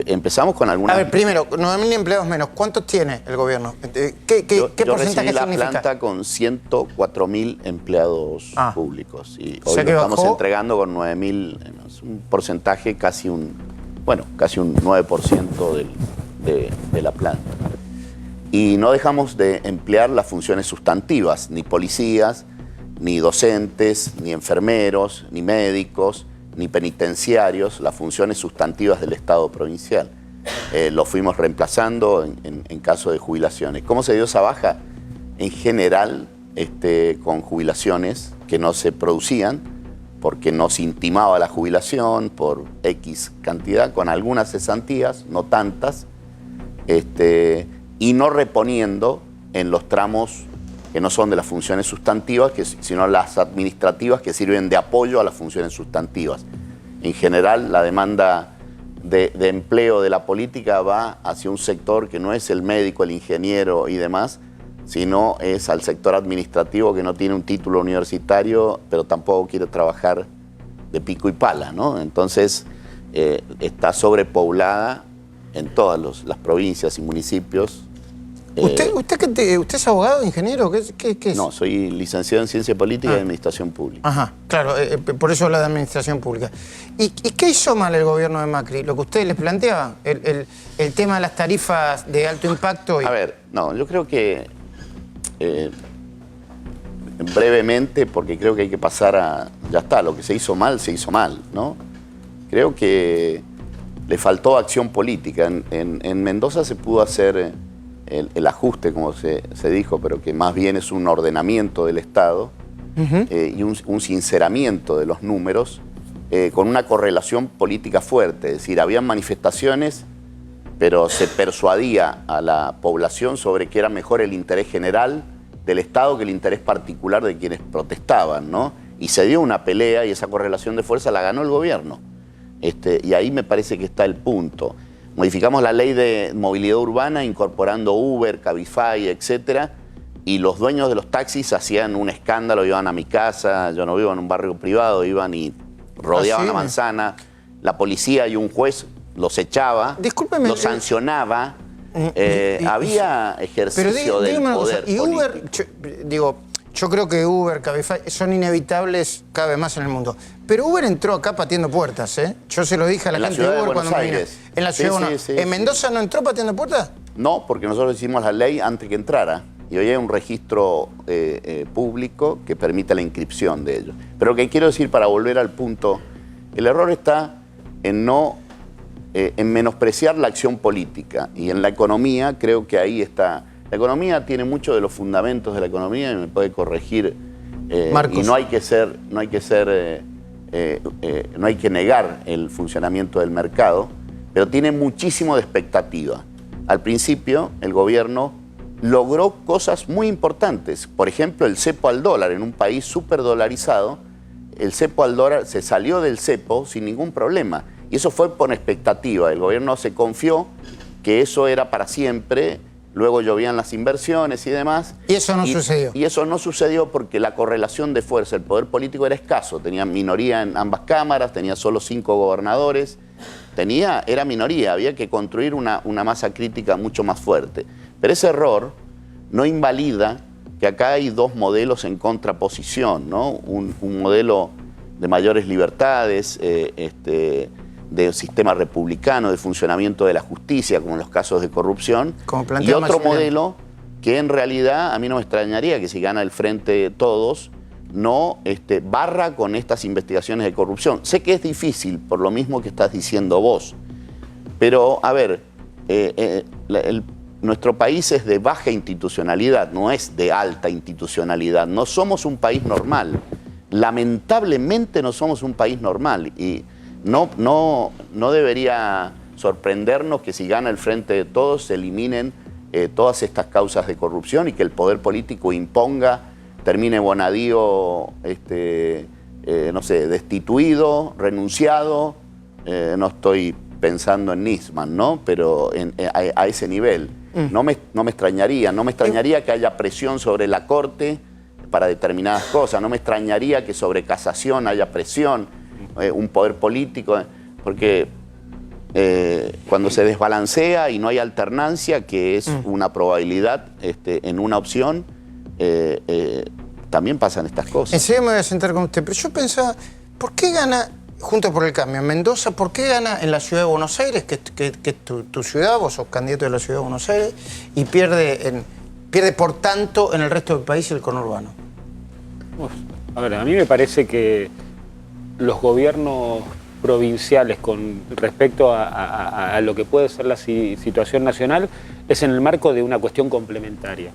empezamos con algunas... A ver, primero, 9.000 empleados menos, ¿cuántos tiene el gobierno? ¿Qué porcentaje la significa? planta con 100.000 empleados públicos. Y hoy lo estamos entregando con 9.000, un porcentaje casi un 9% de la planta. Y no dejamos de emplear las funciones sustantivas, ni policías, ni docentes, ni enfermeros, ni médicos, ni penitenciarios, las funciones sustantivas del Estado provincial. Lo fuimos reemplazando en caso de jubilaciones. ¿Cómo se dio esa baja? En general, con jubilaciones que no se producían, porque no se intimaba la jubilación por X cantidad, con algunas cesantías, no tantas, y no reponiendo en los tramos que no son de las funciones sustantivas, sino las administrativas que sirven de apoyo a las funciones sustantivas. En general, la demanda de empleo de la política va hacia un sector que no es el médico, el ingeniero y demás, sino es al sector administrativo que no tiene un título universitario, pero tampoco quiere trabajar de pico y pala, ¿no? Entonces, está sobrepoblada en todas las provincias y municipios. ¿Usted es abogado, ingeniero? ¿Qué es? No, soy licenciado en Ciencia Política y Administración Pública. Ajá, claro, por eso habla de Administración Pública. ¿Y qué hizo mal el gobierno de Macri? Lo que ustedes les planteaban, el tema de las tarifas de alto impacto. A ver, no, yo creo que brevemente, porque creo que hay que pasar a... Ya está, lo que se hizo mal, ¿no? Creo que le faltó acción política. En Mendoza se pudo hacer el ajuste, como se dijo, pero que más bien es un ordenamiento del Estado y un sinceramiento de los números con una correlación política fuerte. Es decir, habían manifestaciones, pero se persuadía a la población sobre que era mejor el interés general del Estado que el interés particular de quienes protestaban, ¿no? Y se dio una pelea y esa correlación de fuerza la ganó el gobierno. Y ahí me parece que está el punto. Modificamos la ley de movilidad urbana incorporando Uber, Cabify, etcétera, y los dueños de los taxis hacían un escándalo, iban a mi casa, yo no vivo en un barrio privado, iban y rodeaban la manzana, la policía y un juez los echaba, los sancionaba, había ejercicio del poder y político. Uber, yo creo que Uber, Cabify son inevitables cada vez más en el mundo. Pero Uber entró acá pateando puertas, ¿eh? Yo se lo dije a la gente de Uber cuando me vine. En la ciudad de Buenos Aires. ¿En Mendoza no entró pateando puertas? No, porque nosotros hicimos la ley antes que entrara. Y hoy hay un registro público que permite la inscripción de ellos. Pero lo que quiero decir, para volver al punto, el error está en en menospreciar la acción política. Y en la economía creo que ahí está. La economía tiene mucho de los fundamentos de la economía y me puede corregir. Y no hay que negar el funcionamiento del mercado, pero tiene muchísimo de expectativa. Al principio, el gobierno logró cosas muy importantes. Por ejemplo, el cepo al dólar. En un país súper dolarizado, el cepo al dólar se salió del cepo sin ningún problema. Y eso fue por expectativa. El gobierno se confió que eso era para siempre. Luego llovían las inversiones y demás. Y eso no sucedió. Y eso no sucedió porque la correlación de fuerza, el poder político era escaso. Tenía minoría en ambas cámaras, tenía solo 5 gobernadores. Era minoría, había que construir una masa crítica mucho más fuerte. Pero ese error no invalida que acá hay dos modelos en contraposición, ¿no? Un modelo de mayores libertades, de sistema republicano, de funcionamiento de la justicia, como en los casos de corrupción, y otro modelo que en realidad a mí no me extrañaría que si gana el Frente Todos, no barra con estas investigaciones de corrupción. Sé que es difícil, por lo mismo que estás diciendo vos, pero a ver, nuestro país es de baja institucionalidad, no es de alta institucionalidad, no somos un país normal, lamentablemente no somos un país normal y no debería sorprendernos que si gana el Frente de Todos se eliminen todas estas causas de corrupción y que el poder político imponga, termine Bonadío, no sé, destituido, renunciado. No estoy pensando en Nisman, ¿no? Pero a ese nivel. No me extrañaría, que haya presión sobre la Corte para determinadas cosas, no me extrañaría que sobre casación haya presión, un poder político, porque cuando se desbalancea y no hay alternancia, que es una probabilidad en una opción, también pasan estas cosas. Enseguida me voy a sentar con usted, pero yo pensaba, ¿por qué gana Juntos por el Cambio en Mendoza? ¿Por qué gana en la ciudad de Buenos Aires, que es tu ciudad, vos sos candidato de la ciudad de Buenos Aires, y pierde por tanto en el resto del país el conurbano? A ver, a mí me parece que los gobiernos provinciales con respecto a lo que puede ser la situación nacional es en el marco de una cuestión complementaria.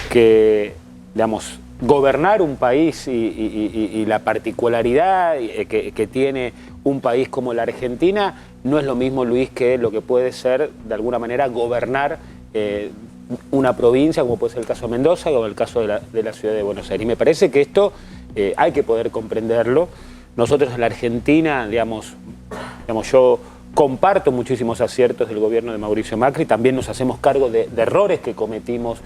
Que, digamos, gobernar un país y la particularidad que tiene un país como la Argentina no es lo mismo, Luis, que lo que puede ser, de alguna manera, gobernar una provincia, como puede ser el caso de Mendoza o el caso de la ciudad de Buenos Aires. Y me parece que esto hay que poder comprenderlo. Nosotros en la Argentina, digamos, yo comparto muchísimos aciertos del gobierno de Mauricio Macri, también nos hacemos cargo de errores que cometimos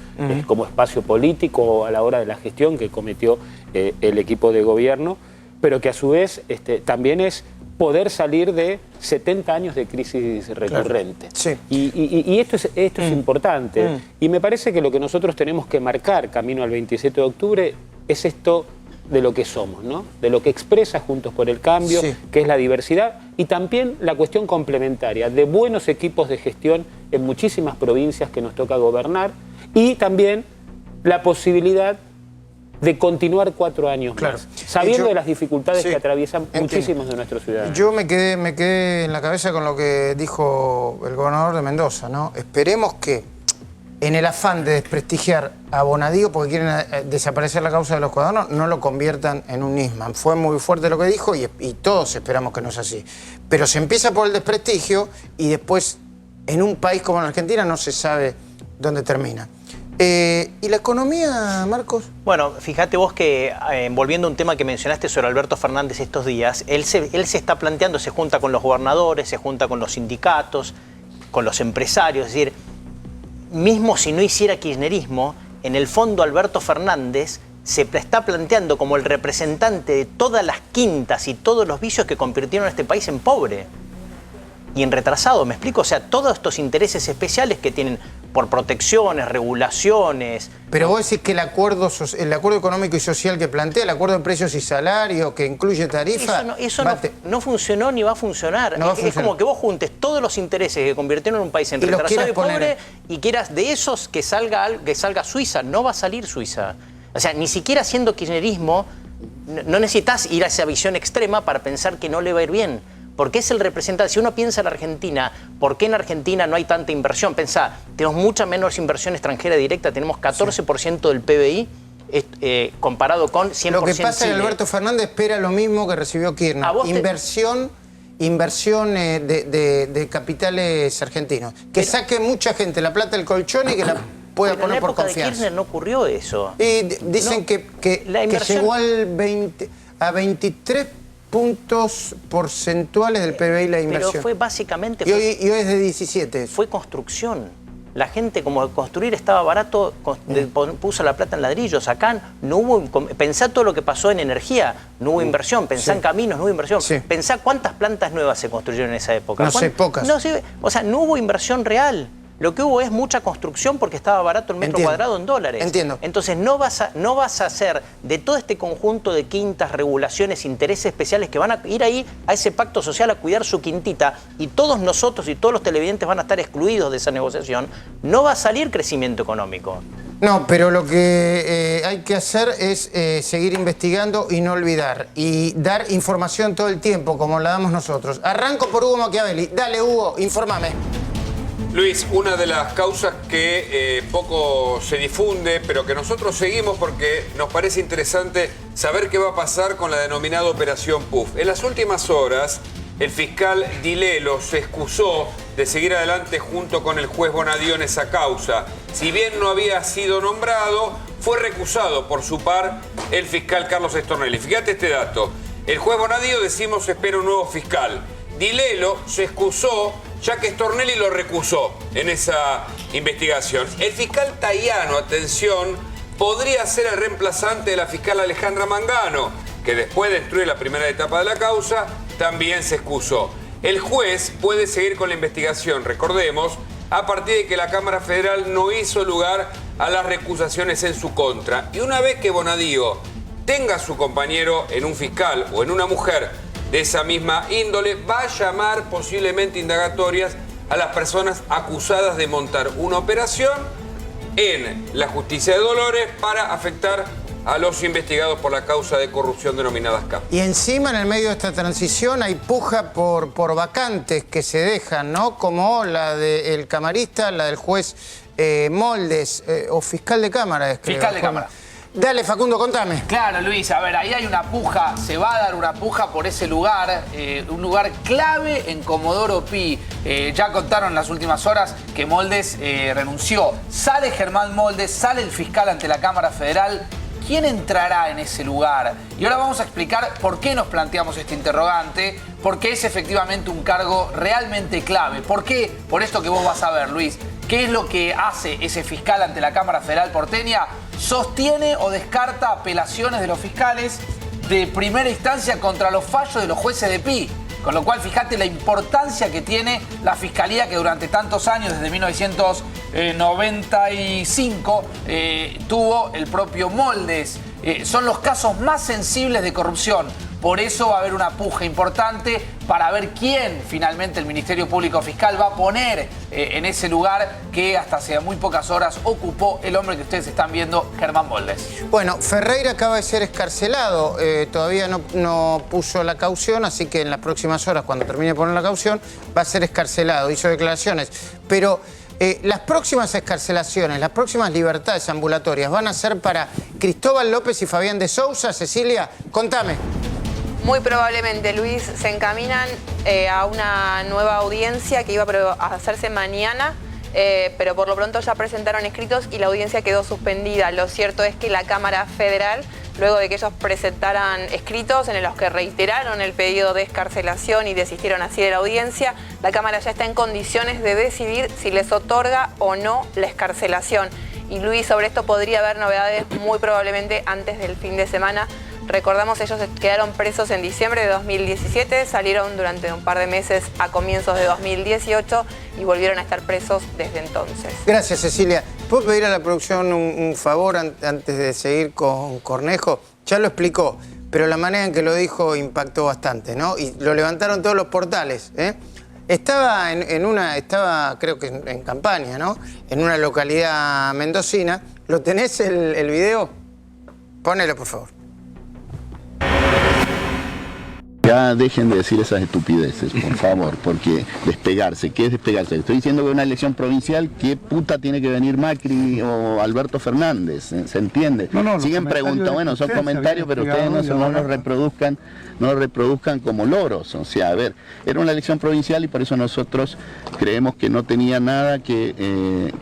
como espacio político a la hora de la gestión que cometió el equipo de gobierno, pero que a su vez también es poder salir de 70 años de crisis recurrente. Claro. Sí. Y esto es importante. Y me parece que lo que nosotros tenemos que marcar camino al 27 de octubre es esto de lo que somos, ¿no? De lo que expresa Juntos por el Cambio, que es la diversidad, y también la cuestión complementaria de buenos equipos de gestión en muchísimas provincias que nos toca gobernar, y también la posibilidad de continuar 4 años más, sabiendo de las dificultades que atraviesan muchísimos de nuestros ciudadanos. Yo me quedé en la cabeza con lo que dijo el gobernador de Mendoza, ¿no? Esperemos que en el afán de desprestigiar a Bonadío, porque quieren desaparecer la causa de los ciudadanos, no lo conviertan en un Nisman. Fue muy fuerte lo que dijo y todos esperamos que no sea así. Pero se empieza por el desprestigio y después, en un país como la Argentina, no se sabe dónde termina. ¿Y la economía, Marcos? Bueno, fíjate vos que, volviendo a un tema que mencionaste sobre Alberto Fernández estos días, él se está planteando, se junta con los gobernadores, se junta con los sindicatos, con los empresarios, es decir, mismo si no hiciera kirchnerismo, en el fondo Alberto Fernández se está planteando como el representante de todas las quintas y todos los vicios que convirtieron a este país en pobre y en retrasado, ¿me explico? O sea, todos estos intereses especiales que tienen por protecciones, regulaciones... Pero vos decís que el acuerdo económico y social que plantea, el acuerdo de precios y salarios, que incluye tarifas... Eso no funcionó ni va a funcionar. Es como que vos juntes todos los intereses que convirtieron a un país en retrasado y pobre y quieras de esos que salga Suiza. No va a salir Suiza. O sea, ni siquiera haciendo kirchnerismo, no necesitas ir a esa visión extrema para pensar que no le va a ir bien. Porque es el representante. Si uno piensa en Argentina, ¿por qué en Argentina no hay tanta inversión? Pensá, tenemos mucha menos inversión extranjera directa, tenemos 14% del PBI comparado con 100%. Lo que pasa es que Alberto Fernández espera lo mismo que recibió Kirchner. Inversión de capitales argentinos. Que saque mucha gente la plata del colchón y que la pueda poner por confianza. En la época de Kirchner no ocurrió eso. Y dicen que llegó a 23 puntos porcentuales del PBI la inversión. Pero fue básicamente... Y hoy es de 17. Fue construcción. La gente, como construir estaba barato, puso la plata en ladrillos. Acá no hubo... Pensá todo lo que pasó en energía, no hubo inversión. Pensá en caminos, no hubo inversión. Pensá cuántas plantas nuevas se construyeron en esa época. No sé, pocas. O sea, no hubo inversión real. Lo que hubo es mucha construcción porque estaba barato el metro cuadrado en dólares. Entiendo. Entonces no vas a hacer de todo este conjunto de quintas, regulaciones, intereses especiales que van a ir ahí a ese pacto social a cuidar su quintita y todos nosotros y todos los televidentes van a estar excluidos de esa negociación, no va a salir crecimiento económico. No, pero lo que hay que hacer es seguir investigando y no olvidar. Y dar información todo el tiempo, como la damos nosotros. Arranco por Hugo Machiavelli. Dale, Hugo, infórmame. Luis, una de las causas que poco se difunde, pero que nosotros seguimos porque nos parece interesante saber qué va a pasar con la denominada Operación Puff. En las últimas horas, el fiscal Di Lello se excusó de seguir adelante junto con el juez Bonadío en esa causa. Si bien no había sido nombrado, fue recusado por su par el fiscal Carlos Stornelli. Fíjate este dato. El juez Bonadío, decimos, espera un nuevo fiscal. Di Lello se excusó ya que Stornelli lo recusó en esa investigación. El fiscal Taiano, atención, podría ser el reemplazante de la fiscal Alejandra Mangano, que después de destruir la primera etapa de la causa, también se excusó. El juez puede seguir con la investigación, recordemos, a partir de que la Cámara Federal no hizo lugar a las recusaciones en su contra. Y una vez que Bonadío tenga a su compañero en un fiscal o en una mujer de esa misma índole, va a llamar posiblemente indagatorias a las personas acusadas de montar una operación en la justicia de Dolores para afectar a los investigados por la causa de corrupción denominadas CAP. Y encima, en el medio de esta transición, hay puja por vacantes que se dejan, ¿no? Como la del camarista, la del juez Moldes, o fiscal de cámara. Fiscal de cámara. Dale, Facundo, contame. Claro, Luis, a ver, ahí hay una puja, se va a dar una puja por ese lugar, un lugar clave en Comodoro Pi. Ya contaron en las últimas horas que Moldes renunció. Sale Germán Moldes, sale el fiscal ante la Cámara Federal. ¿Quién entrará en ese lugar? Y ahora vamos a explicar por qué nos planteamos este interrogante, porque es efectivamente un cargo realmente clave. ¿Por qué? Por esto que vos vas a ver, Luis. ¿Qué es lo que hace ese fiscal ante la Cámara Federal porteña? Sostiene o descarta apelaciones de los fiscales de primera instancia contra los fallos de los jueces de Pi. Con lo cual, fíjate la importancia que tiene la Fiscalía que durante tantos años, desde 1995, tuvo el propio Moldes. Son los casos más sensibles de corrupción. Por eso va a haber una puja importante para ver quién finalmente el Ministerio Público Fiscal va a poner en ese lugar que hasta hace muy pocas horas ocupó el hombre que ustedes están viendo, Germán Moldes. Bueno, Ferreira acaba de ser excarcelado, todavía no puso la caución, así que en las próximas horas, cuando termine de poner la caución, va a ser excarcelado, hizo declaraciones. Pero las próximas excarcelaciones, las próximas libertades ambulatorias, ¿van a ser para Cristóbal López y Fabián de Sousa? Cecilia, contame. Muy probablemente, Luis, se encaminan a una nueva audiencia que iba a hacerse mañana, pero por lo pronto ya presentaron escritos y la audiencia quedó suspendida. Lo cierto es que la Cámara Federal, luego de que ellos presentaran escritos en los que reiteraron el pedido de excarcelación y desistieron así de la audiencia, la Cámara ya está en condiciones de decidir si les otorga o no la excarcelación. Y Luis, sobre esto podría haber novedades muy probablemente antes del fin de semana. Recordamos, ellos quedaron presos en diciembre de 2017, salieron durante un par de meses a comienzos de 2018 y volvieron a estar presos desde entonces. Gracias, Cecilia. ¿Puedo pedir a la producción un favor antes de seguir con Cornejo? Ya lo explicó, pero la manera en que lo dijo impactó bastante, ¿no? Y lo levantaron todos los portales, ¿eh? Estaba creo que en campaña, ¿no? En una localidad mendocina. ¿Lo tenés el video? Ponelo, por favor. Ya dejen de decir esas estupideces, por favor, porque despegarse, ¿qué es despegarse? Estoy diciendo que en una elección provincial, ¿qué puta tiene que venir Macri o Alberto Fernández? ¿Se entiende? Siguen preguntando, bueno, son comentarios, pero ustedes no los reproduzcan como loros. O sea, a ver, era una elección provincial y por eso nosotros creemos que no tenía nada que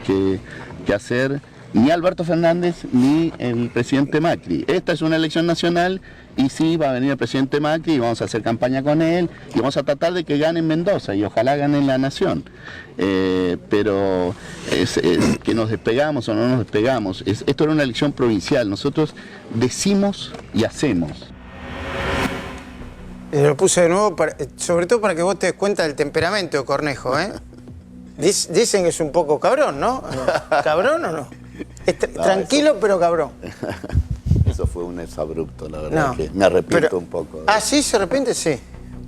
hacer ni Alberto Fernández ni el presidente Macri. Esta es una elección nacional y sí, va a venir el presidente Macri y vamos a hacer campaña con él y vamos a tratar de que gane en Mendoza y ojalá gane en la Nación. Pero que nos despegamos o no nos despegamos, esto era una elección provincial. Nosotros decimos y hacemos. Lo puse de nuevo, sobre todo para que vos te des cuenta del temperamento de Cornejo, ¿eh? Dicen que es un poco cabrón, ¿no? ¿Cabrón o no? Tranquilo, pero cabrón. Eso fue un exabrupto, la verdad, que me arrepiento un poco. ¿Ah, sí? ¿Se arrepiente? Sí.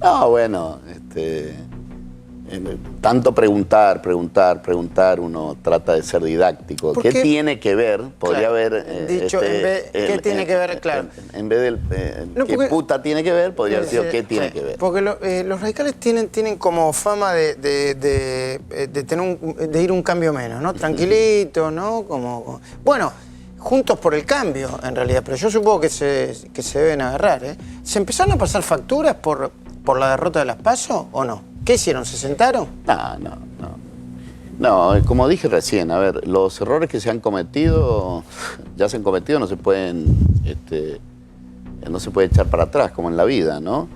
No, bueno, tanto preguntar, uno trata de ser didáctico. ¿Qué tiene que ver? Podría haber dicho, ¿qué tiene que ver? Claro. En vez del ¿qué puta tiene que ver? Podría haber sido ¿qué tiene que ver? Porque los radicales tienen como fama de ir un cambio menos, ¿no? Tranquilito, ¿no? Bueno, Juntos por el Cambio, en realidad, pero yo supongo que se deben agarrar, ¿eh? ¿Se empezaron a pasar facturas por la derrota de las PASO o no? ¿Qué hicieron? ¿Se sentaron? No, como dije recién, a ver, los errores que se han cometido, ya se han cometido, no se pueden echar para atrás, como en la vida, ¿no?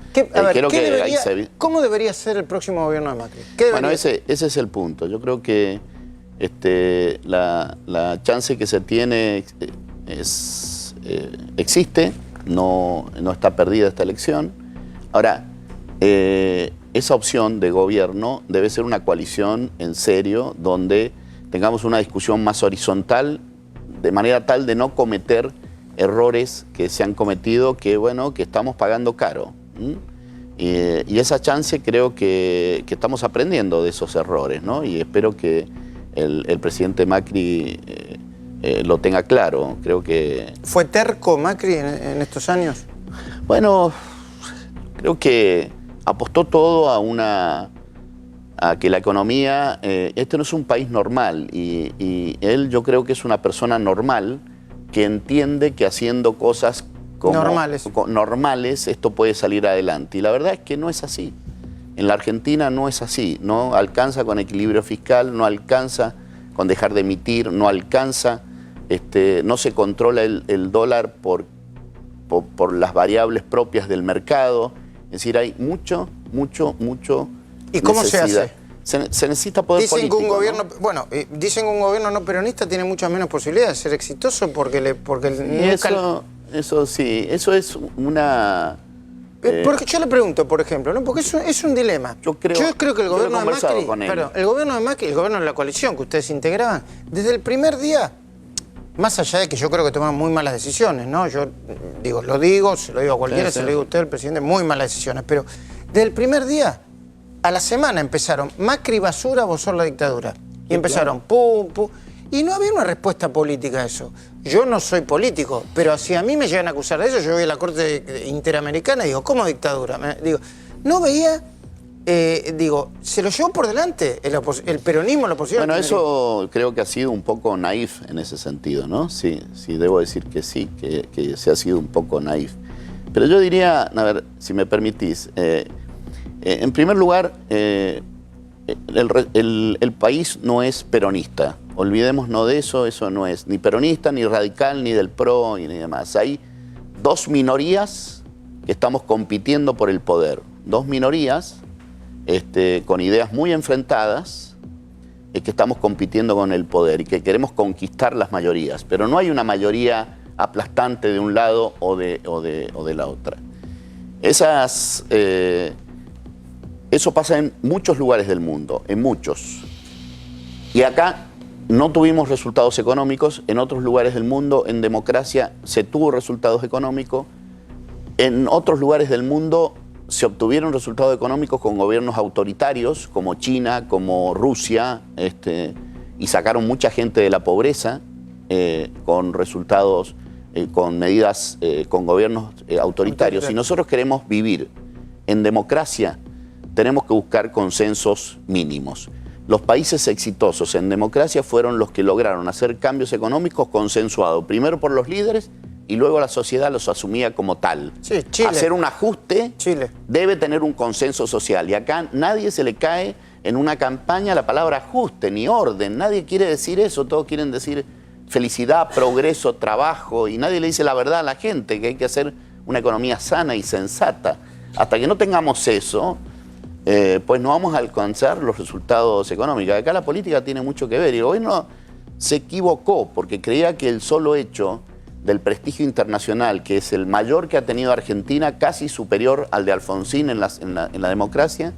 ¿Cómo debería ser el próximo gobierno de Macri? Bueno, ese es el punto. Yo creo que la chance que se tiene existe, no está perdida esta elección. Ahora, esa opción de gobierno debe ser una coalición en serio, donde tengamos una discusión más horizontal, de manera tal de no cometer errores que se han cometido, que estamos pagando caro. Y esa chance creo que estamos aprendiendo de esos errores, ¿no? Y espero que el presidente Macri lo tenga claro. Creo que... ¿Fue terco Macri en estos años? Bueno, creo que apostó todo a que la economía... este no es un país normal y él, yo creo que es una persona normal que entiende que haciendo cosas normales esto puede salir adelante. Y la verdad es que no es así. En la Argentina no es así. No alcanza con equilibrio fiscal, no alcanza con dejar de emitir, no alcanza, no se controla el dólar por las variables propias del mercado. Es decir, hay mucho ¿Y cómo necesidad. se hace? Se necesita poder político, que un gobierno, ¿no? bueno, dicen que un gobierno no peronista tiene muchas menos posibilidades de ser exitoso Eso sí, eso es una... Porque yo le pregunto, por ejemplo, ¿no? Porque es un dilema. Yo creo que el gobierno de Macri, el gobierno de la coalición que ustedes integraban, desde el primer día más allá de que yo creo que toman muy malas decisiones, ¿no? Yo lo digo, se lo digo a cualquiera, se lo digo a usted, el presidente, muy malas decisiones. Pero desde el primer día, a la semana empezaron Macri basura, Bozor la dictadura. Y empezaron pum, pum. Y no había una respuesta política a eso. Yo no soy político, pero si a mí me llegan a acusar de eso, yo voy a la Corte Interamericana y digo, ¿cómo dictadura? No veía... se lo llevó por delante el peronismo, la oposición. Bueno, eso creo que ha sido un poco naif en ese sentido, ¿no? Sí, debo decir que sí, que se ha sido un poco naif. Pero yo diría, a ver, si me permitís, en primer lugar, el país no es peronista. Olvidémonos de eso, eso no es ni peronista, ni radical, ni del PRO, ni demás. Hay dos minorías que estamos compitiendo por el poder. Dos minorías con ideas muy enfrentadas, que estamos compitiendo con el poder y que queremos conquistar las mayorías, pero no hay una mayoría aplastante de un lado o de la otra. Eso pasa en muchos lugares del mundo, en muchos. Y acá no tuvimos resultados económicos, en otros lugares del mundo, en democracia, se tuvo resultados económicos, en otros lugares del mundo se obtuvieron resultados económicos con gobiernos autoritarios, como China, como Rusia, y sacaron mucha gente de la pobreza con resultados, con medidas, con gobiernos autoritarios. Si nosotros queremos vivir en democracia, tenemos que buscar consensos mínimos. Los países exitosos en democracia fueron los que lograron hacer cambios económicos consensuados, primero por los líderes, y luego la sociedad los asumía como tal. Sí, Chile. Hacer un ajuste debe tener un consenso social. Y acá nadie se le cae en una campaña la palabra ajuste ni orden. Nadie quiere decir eso. Todos quieren decir felicidad, progreso, trabajo. Y nadie le dice la verdad a la gente, que hay que hacer una economía sana y sensata. Hasta que no tengamos eso, pues no vamos a alcanzar los resultados económicos. Acá la política tiene mucho que ver. Y el gobierno se equivocó porque creía que el solo hecho del prestigio internacional, que es el mayor que ha tenido Argentina, casi superior al de Alfonsín en la democracia,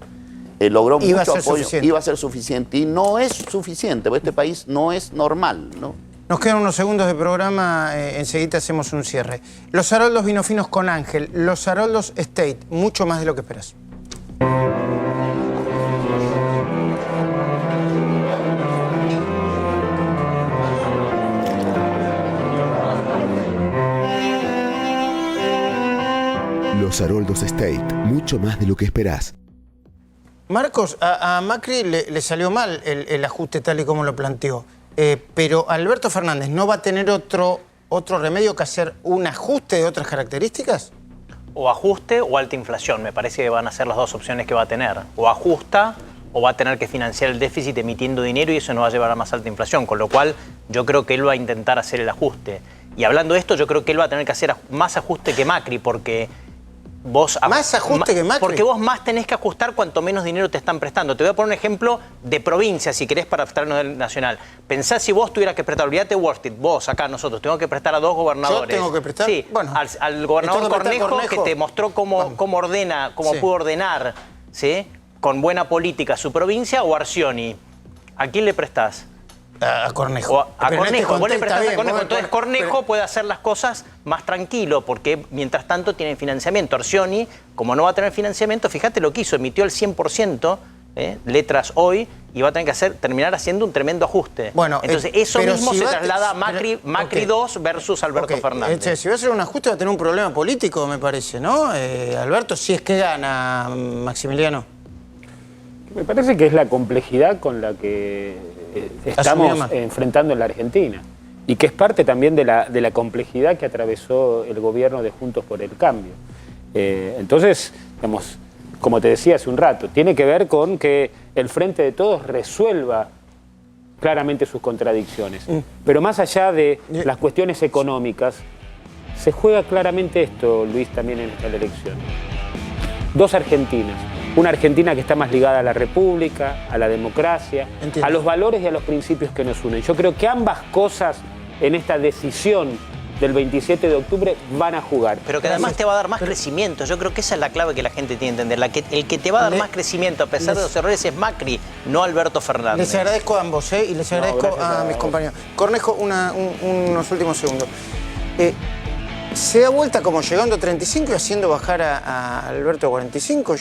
logró mucho apoyo. Iba a ser suficiente. Y no es suficiente, porque este país no es normal, ¿no? Nos quedan unos segundos de programa, enseguida hacemos un cierre. Los Haroldos Vino Finos con Ángel, los Haroldos Estate, mucho más de lo que esperas. Los Haroldos Estate, mucho más de lo que esperás. Marcos, a Macri le salió mal el ajuste tal y como lo planteó. Pero Alberto Fernández, ¿no va a tener otro remedio que hacer un ajuste de otras características? O ajuste o alta inflación. Me parece que van a ser las dos opciones que va a tener. O ajusta o va a tener que financiar el déficit emitiendo dinero y eso nos va a llevar a más alta inflación. Con lo cual yo creo que él va a intentar hacer el ajuste. Y hablando de esto, yo creo que él va a tener que hacer más ajuste que Macri porque... ¿Más ajuste que Macri? Porque vos más tenés que ajustar cuanto menos dinero te están prestando. Te voy a poner un ejemplo de provincia, si querés, para abstraernos del nacional. Pensá si vos tuvieras que prestar, olvídate Wall Street, vos acá, nosotros, tengo que prestar a dos gobernadores. ¿Yo tengo que prestar? Sí, bueno, al gobernador Cornejo, que te mostró cómo ordena, cómo pudo ordenar, ¿sí? Con buena política su provincia, o Arcioni. ¿A quién le prestás? A Cornejo. A Cornejo, vos le prestás a Cornejo. Entonces Cornejo puede hacer las cosas más tranquilo, porque mientras tanto tienen financiamiento. Arcioni, como no va a tener financiamiento, fíjate lo que hizo, emitió el 100%, letras hoy, y va a tener que terminar haciendo un tremendo ajuste. Bueno, entonces eso mismo se traslada a Macri 2 versus Alberto Fernández. Si va a hacer un ajuste va a tener un problema político, me parece, ¿no? Alberto, si es que gana, Maximiliano. Me parece que es la complejidad con la que estamos enfrentando en la Argentina y que es parte también de la complejidad que atravesó el gobierno de Juntos por el Cambio. Entonces, digamos, como te decía hace un rato, tiene que ver con que el Frente de Todos resuelva claramente sus contradicciones. Pero más allá de las cuestiones económicas, se juega claramente esto, Luis, también en esta elección. Dos Argentinas. Una Argentina que está más ligada a la república, a la democracia, a los valores y a los principios que nos unen. Yo creo que ambas cosas en esta decisión del 27 de octubre van a jugar. Pero que además te va a dar más crecimiento. Yo creo que esa es la clave que la gente tiene que entender. El que te va a dar más crecimiento a pesar de los errores es Macri, no Alberto Fernández. Les agradezco a ambos, y les agradezco a mis compañeros. Cornejo, unos últimos segundos. Se da vuelta como llegando a 35 y haciendo bajar a Alberto a 45.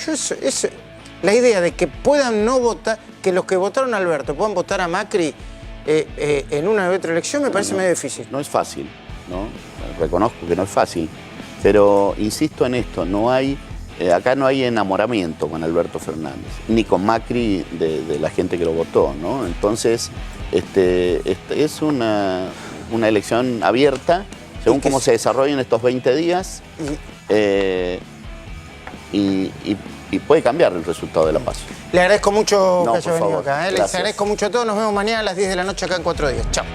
La idea de que puedan no votar, que los que votaron a Alberto puedan votar a Macri en una u otra elección me parece medio difícil. No es fácil, ¿no? Reconozco que no es fácil, pero insisto en esto, acá no hay enamoramiento con Alberto Fernández, ni con Macri de la gente que lo votó, ¿no? Entonces, es una elección abierta, según cómo se desarrollen estos 20 días, y puede cambiar el resultado de la PASO. Le agradezco mucho que haya por venido favor. acá. Les Gracias. agradezco mucho a todos. Nos vemos mañana a las 10 de la noche acá en 4 días. Chao.